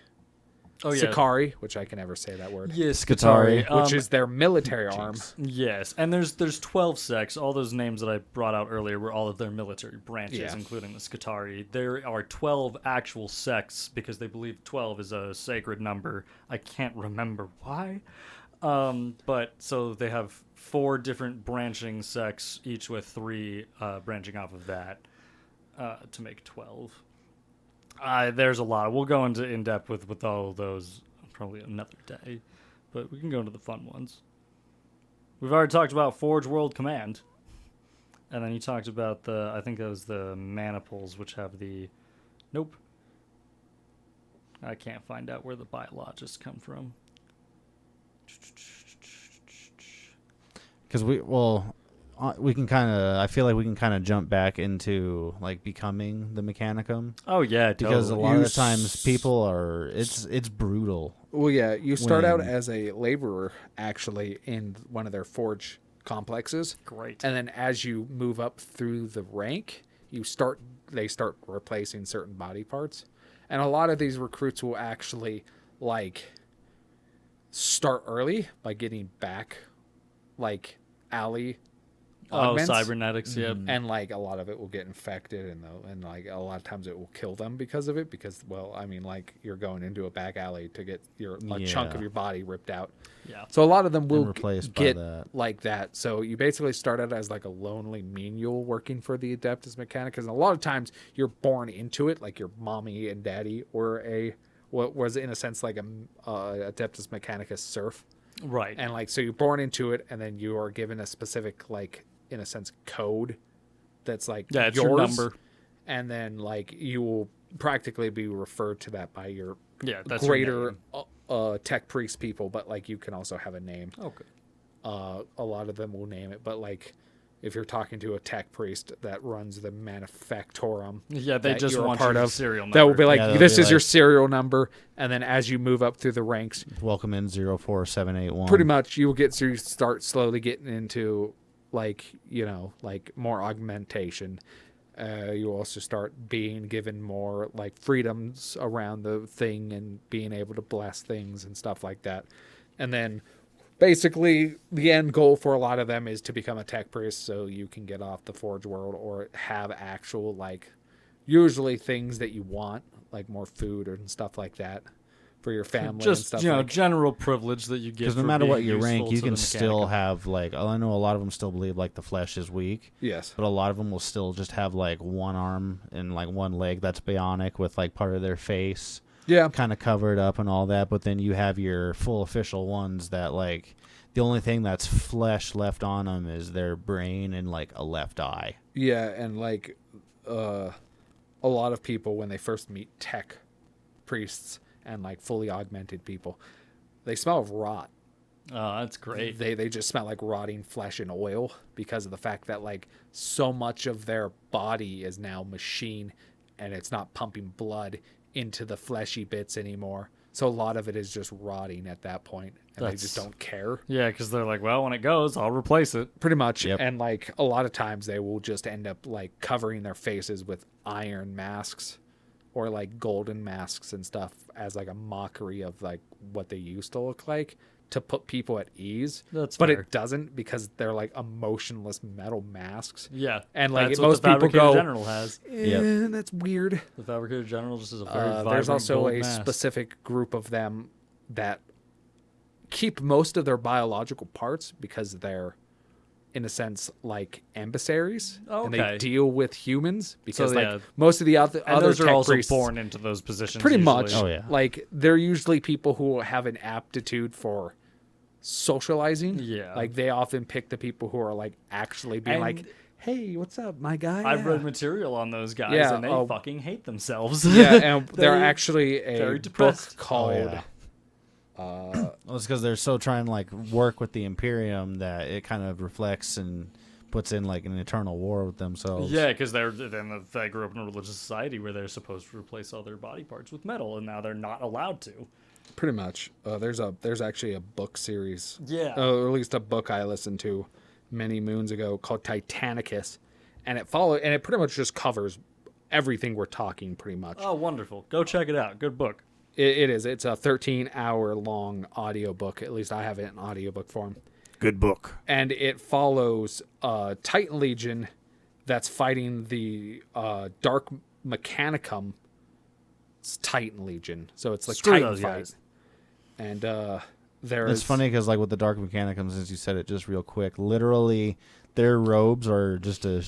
Oh yeah. Sakari, which I can never say that word, Yes, Skitari. Skitari. which is their military arm. Yes, and there's 12 sects. All those names that I brought out earlier were all of their military branches, Yeah. including the Skitari. There are 12 actual sects because they believe 12 is a sacred number. I can't remember why. But so they have 4 different branching sects, each with 3 branching off of that to make 12. There's a lot. We'll go into in depth with all of those probably another day, but we can go into the fun ones. We've already talked about Forge World Command, and then you talked about I think that was the Maniples, which have the, nope. I can't find out where the biologists come from. Because we can kind of. I feel like we can kind of jump back into like becoming the Mechanicum. Oh yeah, Because a totally. lot of the times people are. It's brutal. Well, yeah, you start out When- as a laborer actually in one of their forge complexes, Great. and then as you move up through the rank, they start replacing certain body parts, and a lot of these recruits will actually like start early by getting back like alley augments. Cybernetics, yep. And like a lot of it will get infected, and like a lot of times it will kill them because of it. Because like you're going into a back alley to get a chunk Yeah. of your body ripped out. Yeah. So a lot of them will replaced by get that. like that. So you basically start out as like a lonely menial working for the Adeptus Mechanicus. And a lot of times you're born into it, like your mommy and daddy were what was in a sense like a Adeptus Mechanicus serf. Right. And like so you're born into it, and then you are given a specific like in a sense code that's like it's yours, your number. and then like you will practically be referred to that by your Yeah, that's your greater name. tech priest people, but like you can also have a name. Okay. A lot of them will name it, but like if you're talking to a tech priest that runs the manufactorum, Yeah, they that just you're a want part your of, serial number. that will be like, Yeah, they'll this be is your like- serial number, and then as you move up through the ranks, Welcome in 04781. pretty much you will start slowly getting into like like more augmentation. You also start being given more like freedoms around the thing and being able to bless things and stuff like that. And then basically the end goal for a lot of them is to become a tech priest so you can get off the forge world or have actual like usually things that you want, like more food and stuff like that for your family and Just stuff like, like general privilege that you get. Because no for matter what being your useful rank, you to can the still Mechanicum. have like. I know a lot of them still believe like the flesh is weak, Yes. but a lot of them will still just have like one arm and like one leg that's bionic with like part of their face Yeah. kind of covered up and all that. But then you have your full official ones that like the only thing that's flesh left on them is their brain and like a left eye. Yeah, and like a lot of people when they first meet tech priests and like fully augmented people, they smell of rot. Oh, that's great. They just smell like rotting flesh and oil because of the fact that like so much of their body is now machine and it's not pumping blood into the fleshy bits anymore. So a lot of it is just rotting at that point, and they just don't care. Yeah, because they're like, well, when it goes, I'll replace it. Pretty much. Yep. And like a lot of times they will just end up like covering their faces with iron masks or like golden masks and stuff as like a mockery of like what they used to look like to put people at ease. That's but fair. it doesn't, because they're like emotionless metal masks. Yeah, And like that's most what the people Fabricator go, General has. eh, that's weird. The Fabricator General just is a very vibrant There's also gold a mask. specific group of them that keep most of their biological parts because they're, in a sense, like emissaries, and they Okay. deal with humans because So, like yeah. most of the other And those are tech also priests, born into those positions. pretty usually. much. Oh, yeah. Like they're usually people who have an aptitude for socializing. Yeah. like they often pick the people who are like actually being And- like, "Hey, what's up, my guy?" I've Yeah. read material on those guys, Yeah, and they oh. fucking hate themselves. Yeah, and they're They- actually a very book depressed. called. yeah. Well, it's because they're so trying to like work with the Imperium that it kind of reflects and puts in like an eternal war with themselves. Yeah, because they grew up in a religious society where they're supposed to replace all their body parts with metal, and now they're not allowed to. Pretty much. There's actually a book series, Yeah. or at least a book I listened to many moons ago called Titanicus, and it pretty much just covers everything we're talking pretty much. Oh, wonderful! Go check it out. Good book. It is. It's a 13-hour long audiobook. At least I have it in audiobook form. Good book. And it follows Titan Legion that's fighting the Dark Mechanicum Titan Legion. So it's like Screw Titan those fight. guys. And there It's is funny because like with the Dark Mechanicums, as you said it just real quick, literally their robes are just a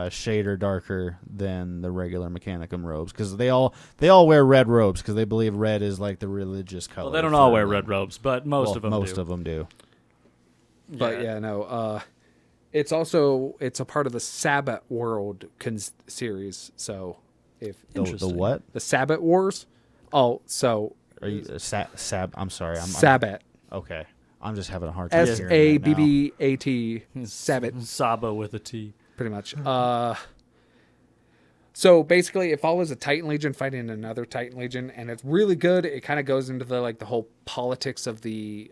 shader darker than the regular Mechanicum robes because they all wear red robes because they believe red is like the religious color. Well, they don't for all wear them. red robes, but most of them Most do. of them do. But yeah, no. It's a part of the Sabbath World series. So if The Interesting. what? the Sabbath Wars, oh, so Are you Sab? I'm sorry. I'm Sabbath. okay. I'm just having a hard time hearing that now. Sabbat. Sabbat. Saba with a T. Pretty much. So basically, it follows a Titan Legion fighting another Titan Legion, and it's really good. It kind of goes into the whole politics of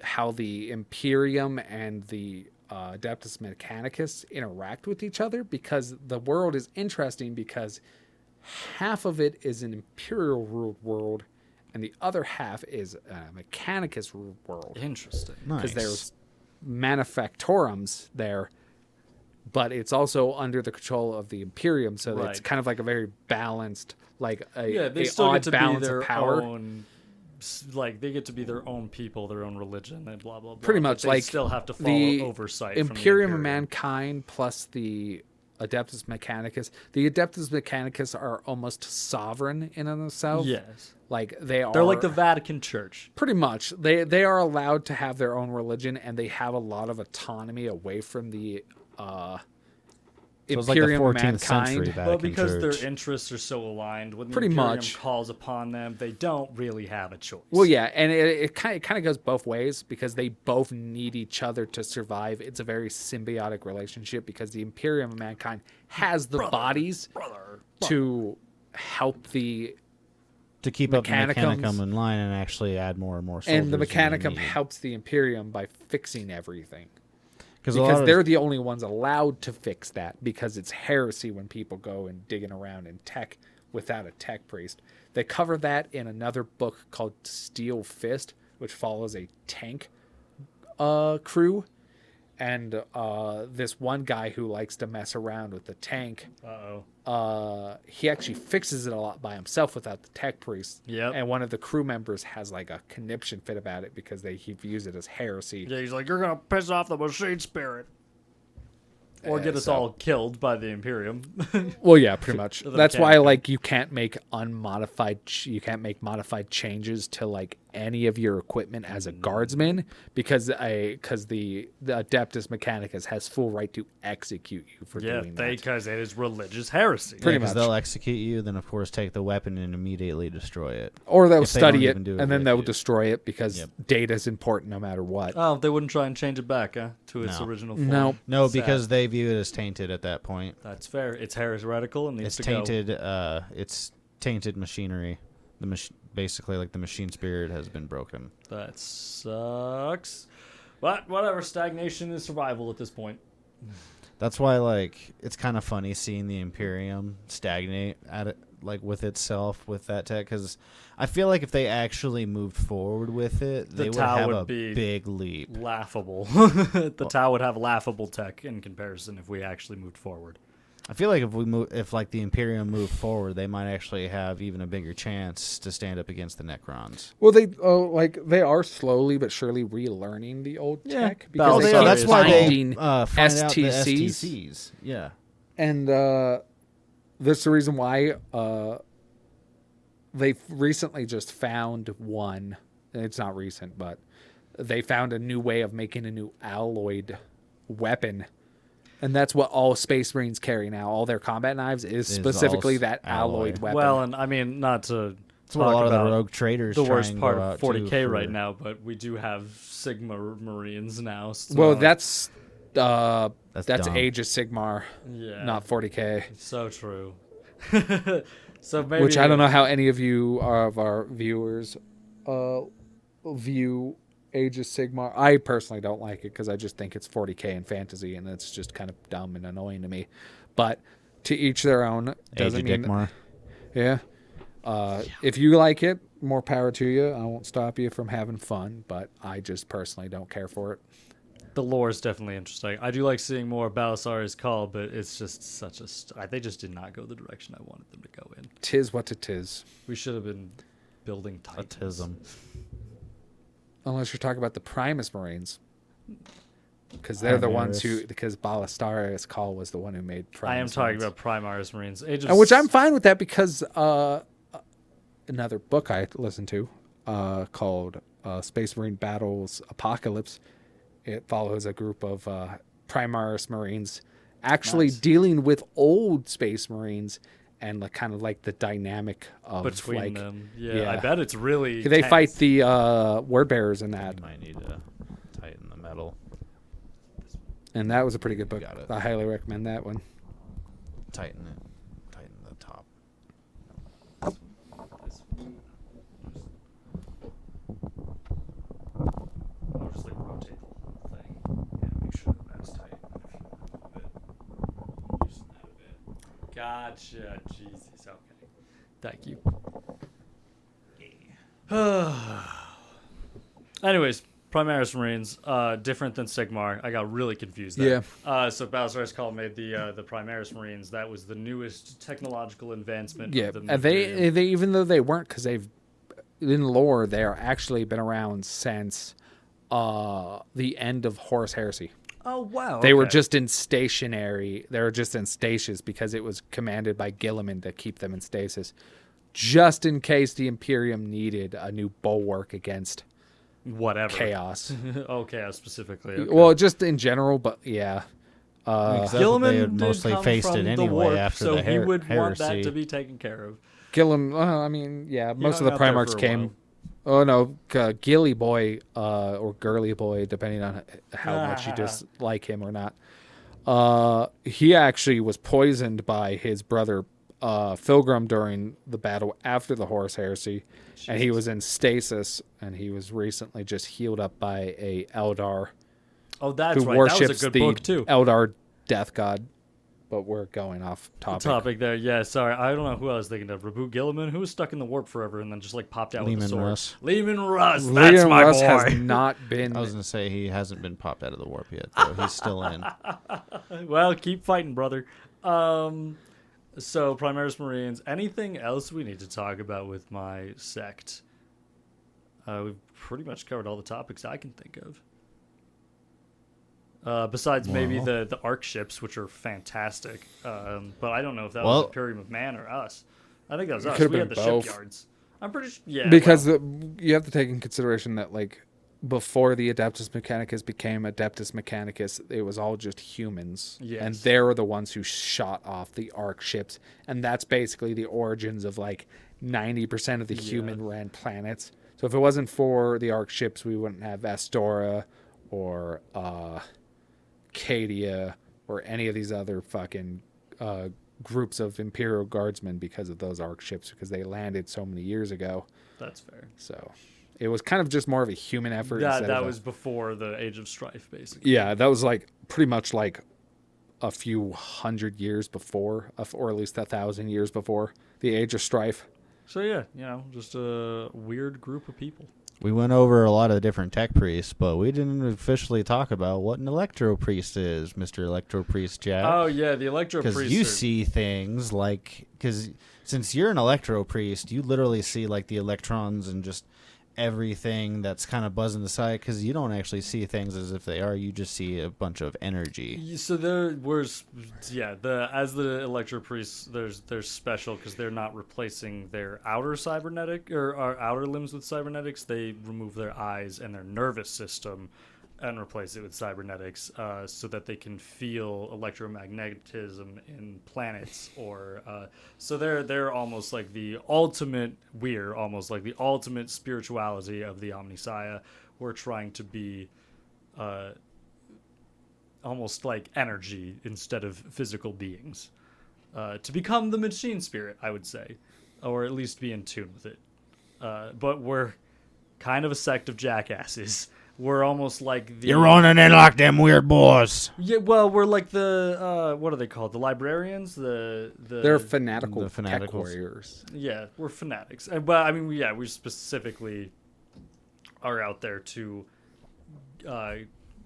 how the Imperium and the Adeptus Mechanicus interact with each other, because the world is interesting because half of it is an Imperial ruled world, and the other half is a Mechanicus ruled world. Interesting. Because there's manufactorums there, but it's also under the control of the Imperium, so it's kind of like a very balanced, they still odd get to be balance their of power. own, they get to be their own people, their own religion, and blah blah blah. Pretty much, but they still have to follow oversight. Imperium from of the Imperium. Mankind plus the Adeptus Mechanicus. The Adeptus Mechanicus are almost sovereign in and of themselves. Yes, They're like the Vatican Church. Pretty much, they are allowed to have their own religion, and they have a lot of autonomy away from the Imperium like of the 14th century Mankind. Vatican Well, because Church. their interests are so aligned, when the Pretty Imperium much. calls upon them, they don't really have a choice. Well, yeah, and it kind of goes both ways, because they both need each other to survive. It's a very symbiotic relationship, because the Imperium of Mankind has the bodies to help the to keep up the Mechanicums. Mechanicum in line and actually add more and more soldiers. and the when they Mechanicum need. helps the Imperium by fixing everything. a lot Because of- they're the only ones allowed to fix that, because it's heresy when people go and digging around in tech without a tech priest. They cover that in another book called Steel Fist, which follows a tank crew. And this one guy who likes to mess around with the tank, he actually fixes it a lot by himself without the tech priest. Yep. And one of the crew members has like a conniption fit about it because he views it as heresy. Yeah, he's like, you're gonna piss off the machine spirit, or get us all killed by the Imperium. Well, yeah, pretty much. The That's why mechanic. you can't make modified changes to any of your equipment as a guardsman, because the Adeptus Mechanicus has full right to execute you for doing that. because it is religious heresy. Pretty because much. they'll execute you, then of course take the weapon and immediately destroy it. Or they'll if they study don't it even do it and then with they'll you. destroy it, because Yep. data is important no matter what. Oh, they wouldn't try and change it back, to its No. original form. No. No, Sad. because they view it as tainted at that point. That's fair. It's heretical and needs It's to go. tainted. It's tainted machinery. Basically, like the machine spirit has been broken. That sucks. But whatever. Stagnation is survival at this point. That's why, it's kind of funny seeing the Imperium stagnate at it, with itself with that tech. Because I feel like if they actually moved forward with it, they would Tau have would a be big leap. Laughable. The Tau would have laughable tech in comparison if we actually moved forward. I feel like if the Imperium moved forward, they might actually have even a bigger chance to stand up against the Necrons. Well, they are slowly but surely relearning the old tech, because Belisarius they keep that's why they finding find out the STCs. STCs. Yeah. And that's the reason why they've recently just found one. It's not recent, but they found a new way of making a new alloyed weapon. And that's what all Space Marines carry now. All their combat knives is specifically all that alloyed weapon. Well, and I mean, not to That's what a talk lot of about the rogue traders the try worst and part go of out to 40K right for- now, but we do have Sigma Marines now. So well, that's dumb. Age of Sigmar, yeah, not 40K. so true. So maybe Which I don't know how any of our viewers view Age of Sigmar. I personally don't like it because I just think it's 40K in fantasy, and it's just kind of dumb and annoying to me. But to each their own. Age of Dickmar. Yeah. If you like it, more power to you. I won't stop you from having fun, but I just personally don't care for it. The lore is definitely interesting. I do like seeing more Belisarius Call, but it's just such a... they just did not go the direction I wanted them to go in. Tis what it is. We should have been building Titans. Autism. Unless you're talking about the Primus Marines. Because they're the ones who... Because Belisarius Call was the one who made Primus I am talking Marines. about Primaris Marines. Which I'm fine with that because another book I listened to called Space Marine Battles Apocalypse, it follows a group of Primaris Marines actually dealing with old Space Marines and kind of like the dynamic of between them. Yeah, yeah. I bet it's really They tense. fight the word bearers in that. You might need to tighten battle. And that was a pretty good book. Got it. I highly recommend that one. Tighten it. Tighten the top. I'll just like rotate the thing and make sure that that's tight. If you want a bit, loosen that a bit. Gotcha. Jesus. Okay. Thank you. Anyways, Primaris Marines, different than Sigmar. I got really confused there. So Battlestar Skull made the Primaris Marines. That was the newest technological advancement. Yeah, Of the and they Imperium. even though they weren't, because they've in lore they are actually been around since the end of Horus Heresy. Oh wow. They were okay. just in stationary. They were just in stasis because it was commanded by Gilliman to keep them in stasis, just in case the Imperium needed a new bulwark against whatever chaos. Oh, chaos specifically. Okay. Well, just in general, but yeah. Because they Gilliman had did mostly come faced from it the anyway warp, after so the he would want heresy. that to be taken care of. Gilliam, I mean, yeah, most of hung the out there Primarchs for a came. Oh no, Gilly Boy or Girly Boy, depending on how much you dislike him or not. He actually was poisoned by his brother Filgrim during the battle after the Horus Heresy, and he was in stasis, and he was recently just healed up by a Eldar Oh, that's who right. That worships was a good the book too. Eldar death god. But we're going off topic. There. Yeah, sorry. I don't know who I was thinking of. Reboot Gilliman, who was stuck in the warp forever and then just like popped out with a Lehman sword. Russ. Lehman Russ. That's Leon my Russ boy. has not been. I was gonna say he hasn't been popped out of the warp yet, though. He's still in. Well, keep fighting, brother. So Primaris Marines. Anything else we need to talk about with my sect? We've pretty much covered all the topics I can think of. Besides maybe the ARC ships, which are fantastic. But I don't know if that was Imperium of Man or us. I think that was us. could've We had been the both. shipyards. I'm pretty sure. Yeah. Because you have to take in consideration that, like, before the Adeptus Mechanicus became Adeptus Mechanicus, it was all just humans. Yes. And they were the ones who shot off the ARC ships. And that's basically the origins of, like, 90% of the human-ran planets. So if it wasn't for the ARC ships, we wouldn't have Astora or Cadia or any of these other fucking groups of Imperial Guardsmen because of those ARC ships, because they landed so many years ago. That's fair. So it was kind of just more of a human effort. That was before the Age of Strife, basically. Yeah, that was like pretty much like a few hundred years before, or at least 1,000 years before the Age of Strife. So yeah, just a weird group of people. We went over a lot of different tech priests, but we didn't officially talk about what an electro priest is, Mr. Electro Priest Jack. Oh yeah, the Electro Priest. Because you see things like, because since you're an electro priest, you literally see like the electrons and just everything that's kind of buzzing the side, because you don't actually see things as if they are. You just see a bunch of energy. So there was, as the Electro Priests, they're special because they're not replacing their outer cybernetic or outer limbs with cybernetics. They remove their eyes and their nervous system and replace it with cybernetics, so that they can feel electromagnetism in planets, or so they're almost like the ultimate. We're almost like the ultimate spirituality of the Omnissiah. We're trying to be almost like energy instead of physical beings, to become the machine spirit, I would say, or at least be in tune with it. But we're kind of a sect of jackasses. We're almost like the... You're running in like them weird boys. Yeah, well, we're like the... what are they called? The librarians? They're fanatical the tech fanaticals. warriors. Yeah, we're fanatics. But, I mean, we specifically are out there to...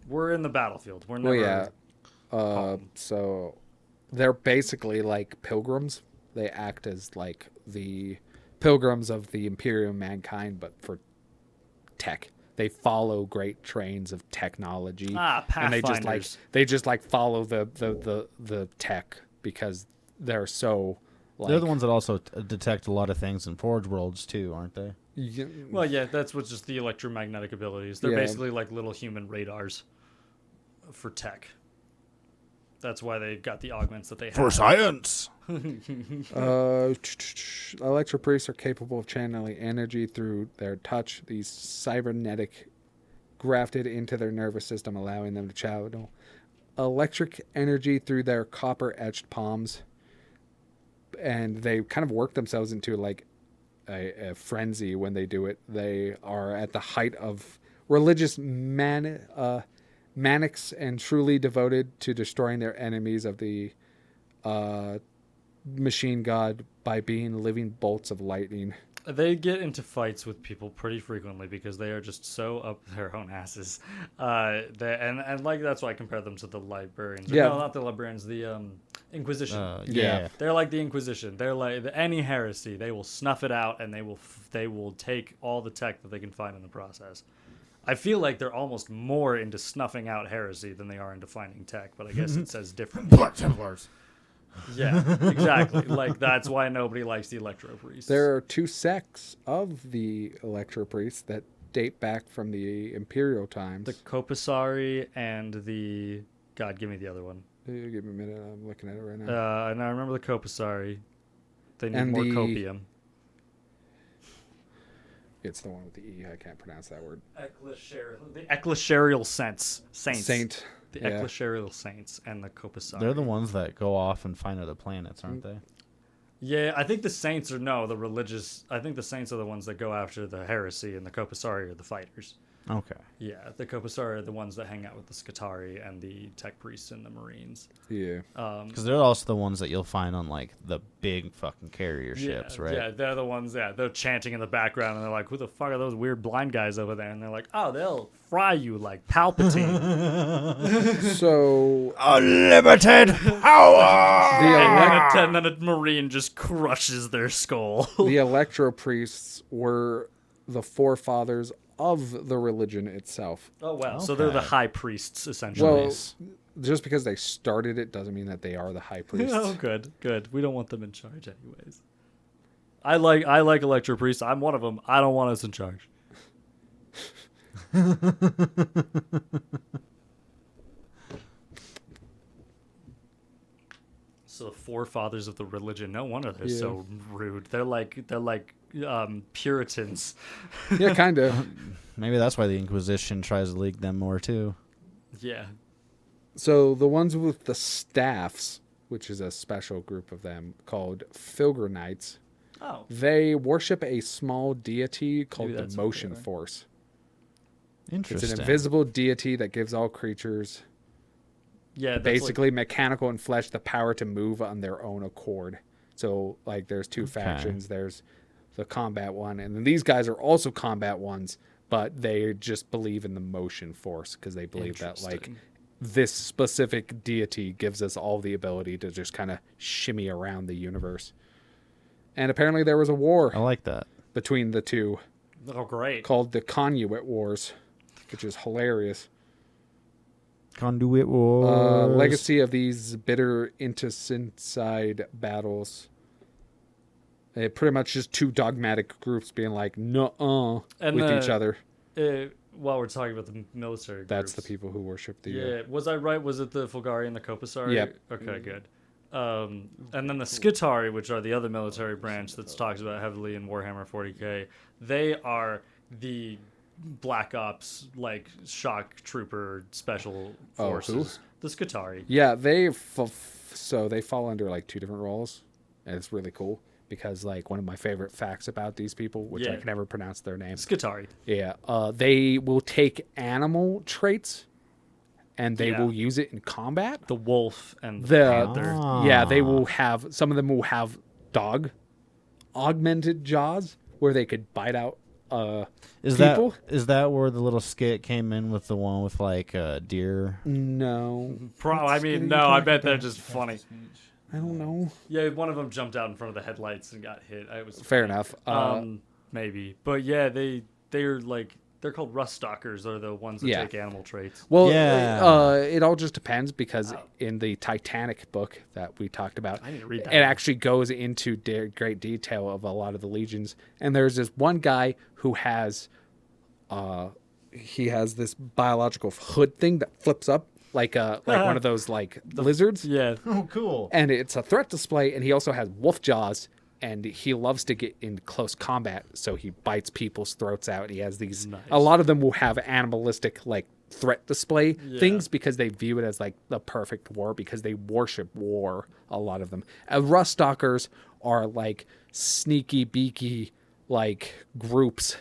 we're in the battlefield. We're never... So they're basically like pilgrims. They act as like the pilgrims of the Imperium mankind, but for tech. They follow great trains of technology, and they just like follow the tech because they're so. Like, They're the ones that also detect a lot of things in Forge Worlds too, aren't they? Well, yeah, that's what's just the electromagnetic abilities. They're basically like little human radars for tech. That's why they got the augments that they have. For science. Electro priests are capable of channeling energy through their touch. These cybernetic grafted into their nervous system, allowing them to channel electric energy through their copper-etched palms. And they kind of work themselves into like a frenzy when they do it. They are at the height of religious manics and truly devoted to destroying their enemies of the machine god by being living bolts of lightning. They get into fights with people pretty frequently because they are just so up their own asses. And like that's why I compare them to the librarians. Yeah. No, not the librarians, the Inquisition. Yeah. They're like the Inquisition. They're like any heresy. They will snuff it out, and they will take all the tech that they can find in the process. I feel like they're almost more into snuffing out heresy than they are into finding tech, but I guess it says different. Black Templars. Yeah, exactly. Like that's why nobody likes the Electro Priests. There are 2 sects of the Electro Priests that date back from the Imperial times. the Copisari and the God, give me the other one. Give me a minute. I'm looking at it right now. And I remember the Copisari. They need And more the- copium. It's the one with the E. I can't pronounce that word. The Ecclesiarial Saints. Saint. The Yeah. Ecclesiarial Saints and the Copisari. They're the ones that go off and find other planets, aren't they? Yeah, I think the Saints are the religious. I think the Saints are the ones that go after the heresy, and the Copisari are the fighters. Okay. Yeah, the Copisari are the ones that hang out with the Scutari and the Tech Priests and the Marines. Yeah. Because they're also the ones that you'll find on like the big fucking carrier ships, right? Yeah, they're the ones. Yeah, they're chanting in the background, and they're like, "Who the fuck are those weird blind guys over there?" And they're like, "Oh, they'll fry you like Palpatine." So Unlimited power. And then a Marine just crushes their skull. the Electro Priests were the forefathers of the religion itself. Oh wow! So they're the Okay. high priests essentially. Well, just because they started it doesn't mean that they are the high priests. Oh, good. We don't want them in charge, anyways. I like Electro priests. I'm one of them. I don't want us in charge. So the forefathers of the religion. No wonder they're so rude. They're like Puritans. Yeah, kind of. Maybe that's why the Inquisition tries to league them more too. Yeah. So the ones with the staffs, which is a special group of them called Filgranites, Oh. they worship a small deity called Maybe the that's what Motion they are. Force. It's Interesting. an invisible deity that gives all creatures, Yeah. That's basically mechanical and flesh, the power to move on their own accord. So, like, there's 2 factions. There's the combat one, and then these guys are also combat ones, but they just believe in the Motion Force because they believe that, like, Interesting. this specific deity gives us all the ability to just kind of shimmy around the universe. And apparently there was a war I like that. between the two Oh, great. called the Conduit Wars, which is hilarious. Conduit Wars. Legacy of these bitter internecine battles. Pretty much just 2 dogmatic groups being like, nuh-uh, And with the- each other. While we're talking about the military That's the groups. people who worship the... Yeah, was I right? Was it the Fulgari and the Copisari? Yep. Okay, good. And then the Skitari, which are the other military branch that's talked about heavily in Warhammer 40k, they are the Black Ops, like, shock trooper special Oh, who? forces. The Skitari. Yeah, so they fall under like 2 different roles, and it's really cool because like one of my favorite facts about these people, which I Yeah. can never pronounce their names. Skitari. Yeah, they will take animal traits, and they Yeah. will use it in combat. The wolf and the The panther. yeah, they will have some of them will have dog augmented jaws where they could bite out Is people. that where the little skit came in with the one with like deer? No, I mean, no, I bet they're just funny. I don't know. Yeah, one of them jumped out in front of the headlights and got hit. I was Fair enough. maybe, but yeah, they're like they're called rust stalkers. Are the ones that Yeah. take animal traits. Well, Yeah. it all just depends because in the Titanic book that we talked about, I need to read that it one. actually goes into great detail of a lot of the legions. And there's this one guy who has, he has this biological hood thing that flips up like one of those like lizards, Yeah, Oh, cool. and it's a threat display. And he also has wolf jaws and he loves to get in close combat, so he bites people's throats out. He has these. Nice. A lot of them will have animalistic like threat display things because they view it as like the perfect war because they worship war. A lot of them. Rust Stalkers are like sneaky beaky like groups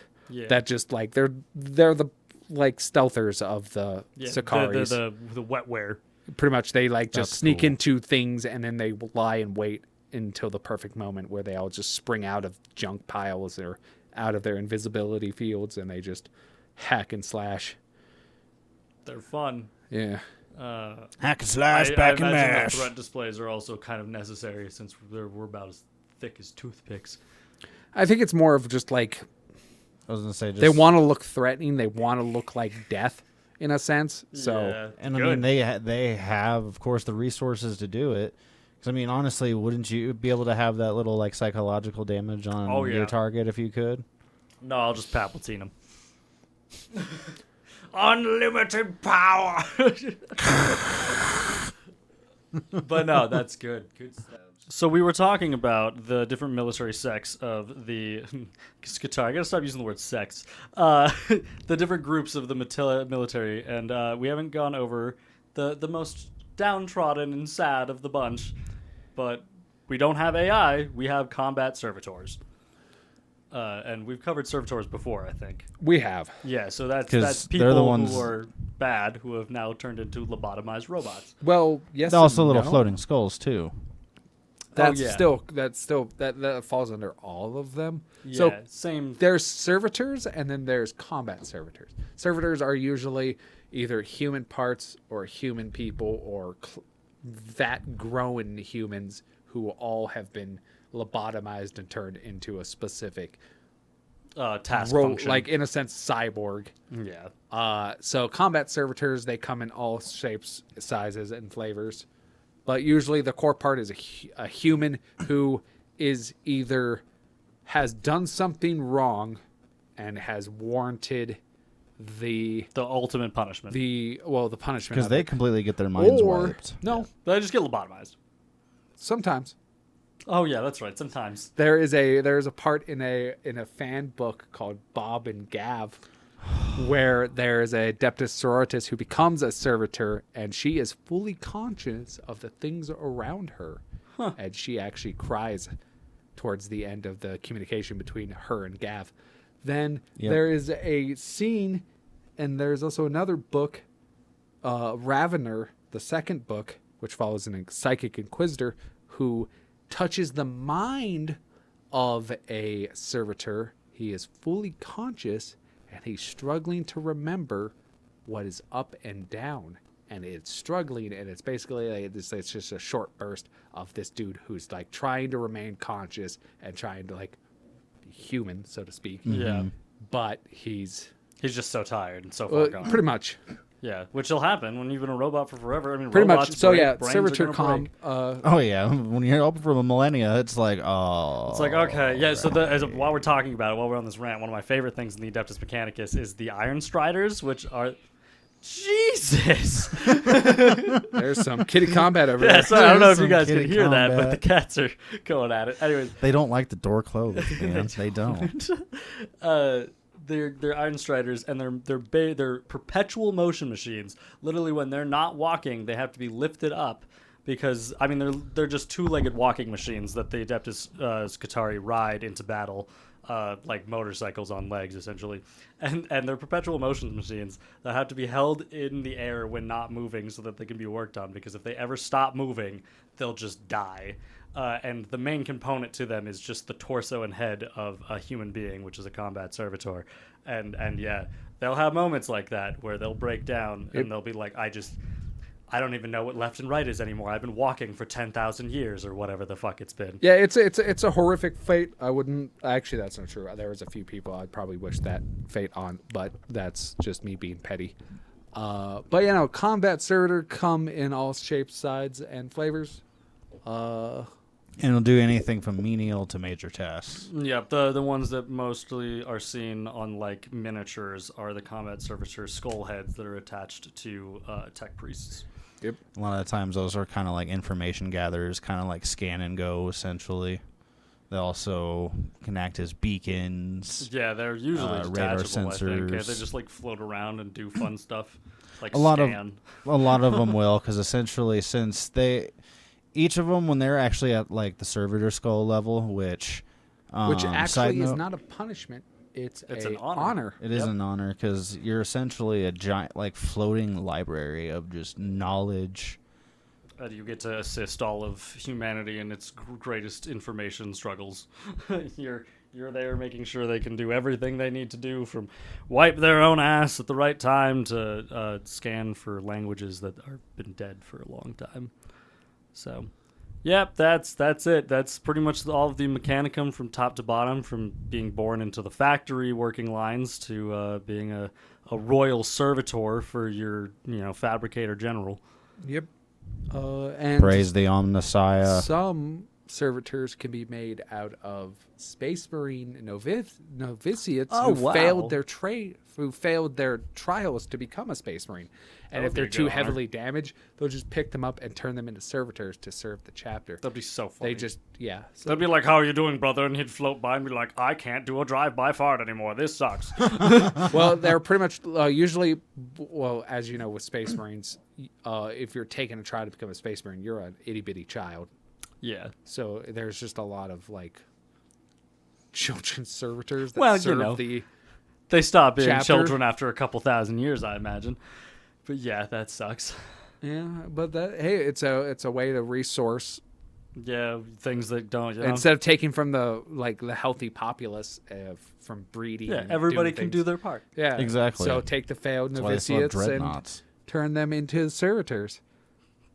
that just like they're the like stealthers of the Sikaris. The wetware. Pretty much they like just That's sneak cool. into things and then they lie and wait until the perfect moment where they all just spring out of junk piles or out of their invisibility fields and they just hack and slash. They're fun. Yeah. Hack and slash, back and imagine mash. the threat displays are also kind of necessary since we're about as thick as toothpicks. I think it's more of just like I was gonna say just, they want to look threatening. They want to look like death in a sense. So yeah, and I good. mean they have of course the resources to do it. Because I mean honestly, wouldn't you be able to have that little like psychological damage on your target if you could? No, I'll just Palpatine him. Unlimited power. But no, that's good. Good stuff. So we were talking about the different military sects of the Qatar. I gotta stop using the word sex. The different groups of the military, and we haven't gone over the most downtrodden and sad of the bunch. But we don't have AI. We have combat servitors. And we've covered servitors before, I think. we have. Yeah, so that's 'Cause people they're the ones- who are bad who have now turned into lobotomized robots. Well, yes. They're also and little no. floating skulls too. That's yeah. still that falls under all of them. Yeah, So same. there's servitors and then there's combat servitors. Servitors are usually either human parts or human people or that grown humans who all have been lobotomized and turned into a specific Task role, function. like in a sense, cyborg. Yeah. So combat servitors, they come in all shapes, sizes, and flavors. But usually the core part is a human who is either has done something wrong and has warranted the ultimate punishment. the punishment Because of they it. completely get their minds Or wiped. no, They just get lobotomized. sometimes Oh yeah, that's right. Sometimes. there is a part in a fan book called Bob and Gav where there's a Adeptus Sororitas who becomes a servitor and she is fully conscious of the things around her. And she actually cries towards the end of the communication between her and Gav. Then there is a scene, and there's also another book, Ravener, the second book, which follows a psychic inquisitor who touches the mind of a servitor. He is fully conscious, and he's struggling to remember what is up and down. And it's struggling, and it's basically like it's just a short burst of this dude who's like trying to remain conscious and trying to like be human, so to speak. Yeah. But he's He's just so tired and so far gone. pretty much. Yeah, which will happen when you've been a robot for forever. I mean, Pretty robots much. So break, yeah, brains are servitor gonna com. break. Oh yeah, when you're open for the millennia, it's like It's like, okay, yeah, so while we're talking about it, while we're on this rant, one of my favorite things in the Adeptus Mechanicus is the Iron Striders, which are... Jesus! There's some kitty combat over Yeah, there. sorry, I don't know if you Some guys can kitty hear that, but combat. the cats are going at it. Anyways, they don't like the door closed, man. They don't. they're Iron Striders, and they're perpetual motion machines. Literally, when they're not walking, they have to be lifted up because I mean they're just two-legged walking machines that the Adeptus Skitarii ride into battle, like motorcycles on legs, essentially. And they're perpetual motion machines that have to be held in the air when not moving so that they can be worked on. Because if they ever stop moving, they'll just die. And the main component to them is just the torso and head of a human being, which is a combat servitor. And yeah, they'll have moments like that where they'll break down and they'll be like, I don't even know what left and right is anymore. I've been walking for 10,000 years or whatever the fuck it's been. Yeah, it's a horrific fate. I wouldn't actually. That's not true. There was a few people I'd probably wish that fate on, but that's just me being petty. But you know, combat servitor come in all shapes, sizes, and flavors. And it'll do anything from menial to major tasks. Yep, the ones that mostly are seen on like miniatures are the combat servitor skull heads that are attached to tech priests. Yep. A lot of the times those are kind of like information gatherers, kind of like scan and go, essentially. They also can act as beacons. Yeah, they're usually radar detachable, I think. Yeah, sensors. they just like float around and do fun stuff, like A lot of scan. A lot of them will, because essentially, since each of them, when they're actually at like the servitor skull level, which actually side is note, not a punishment. It's an a honor. it is Yep. an honor, because you're essentially a giant, like, floating library of just knowledge. You get to assist all of humanity in its greatest information struggles. You're there making sure they can do everything they need to do, from wipe their own ass at the right time to scan for languages that have been dead for a long time. So, yep, that's it. That's pretty much all of the Mechanicum from top to bottom, from being born into the factory working lines to being a royal servitor for your fabricator general. Yep. And Praise the Omnissiah. some servitors can be made out of Space Marine novitiates Oh, who wow. failed their trials to become a Space Marine. And That if would they're be a too good honor. heavily damaged, they'll just pick them up and turn them into servitors to serve the chapter. That'd be so funny. They just So They'd be like, "How are you doing, brother?" And he'd float by and be like, "I can't do a drive-by fart anymore. This sucks." well, they're pretty much usually, well, as you know, with Space Marines, if you're taking a try to become a Space Marine, you're an itty bitty child. Yeah. So there's just a lot of like children's servitors that Well, you serve know. the. They stop being Chapter. children after a couple thousand years, I imagine. But yeah, that sucks. Yeah, but it's a way to resource Yeah, things that don't. instead of taking from the healthy populace from breeding. Yeah, and everybody doing can things. do their part. Yeah, Exactly. So take the failed That's why they still have novitiates and dreadnoughts. turn them into servitors,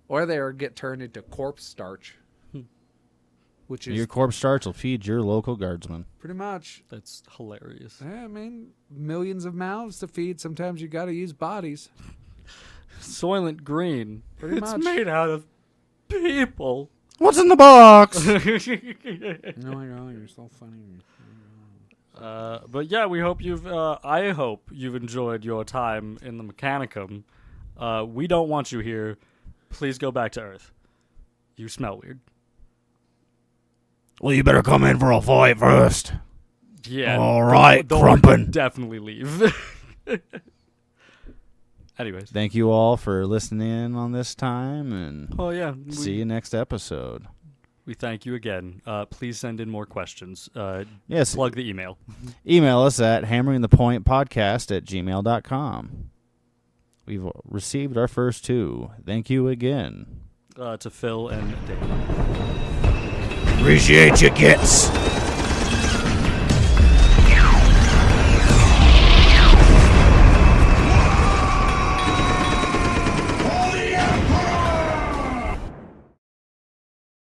or they get turned into corpse starch, which is Your corpse starch will feed your local guardsmen. pretty much. That's hilarious. I mean, millions of mouths to feed. Sometimes you got to use bodies. Soylent Green. Pretty it's much. made out of people. What's in the box? Oh my god, you're so funny. But yeah, we hope I hope you've enjoyed your time in the Mechanicum. We don't want you here. Please go back to Earth. You smell weird. Well, you better come in for a fight first. Yeah. All right, Crumpin'. Definitely leave. Anyways. Thank you all for listening in on this time, and Oh yeah. see you next episode. We thank you again. Please send in more questions. Yes, Plug the email. email us at hammeringthepointpodcast@gmail.com. We've received our first 2. Thank you again. To Phil and Dave. Appreciate you, kids.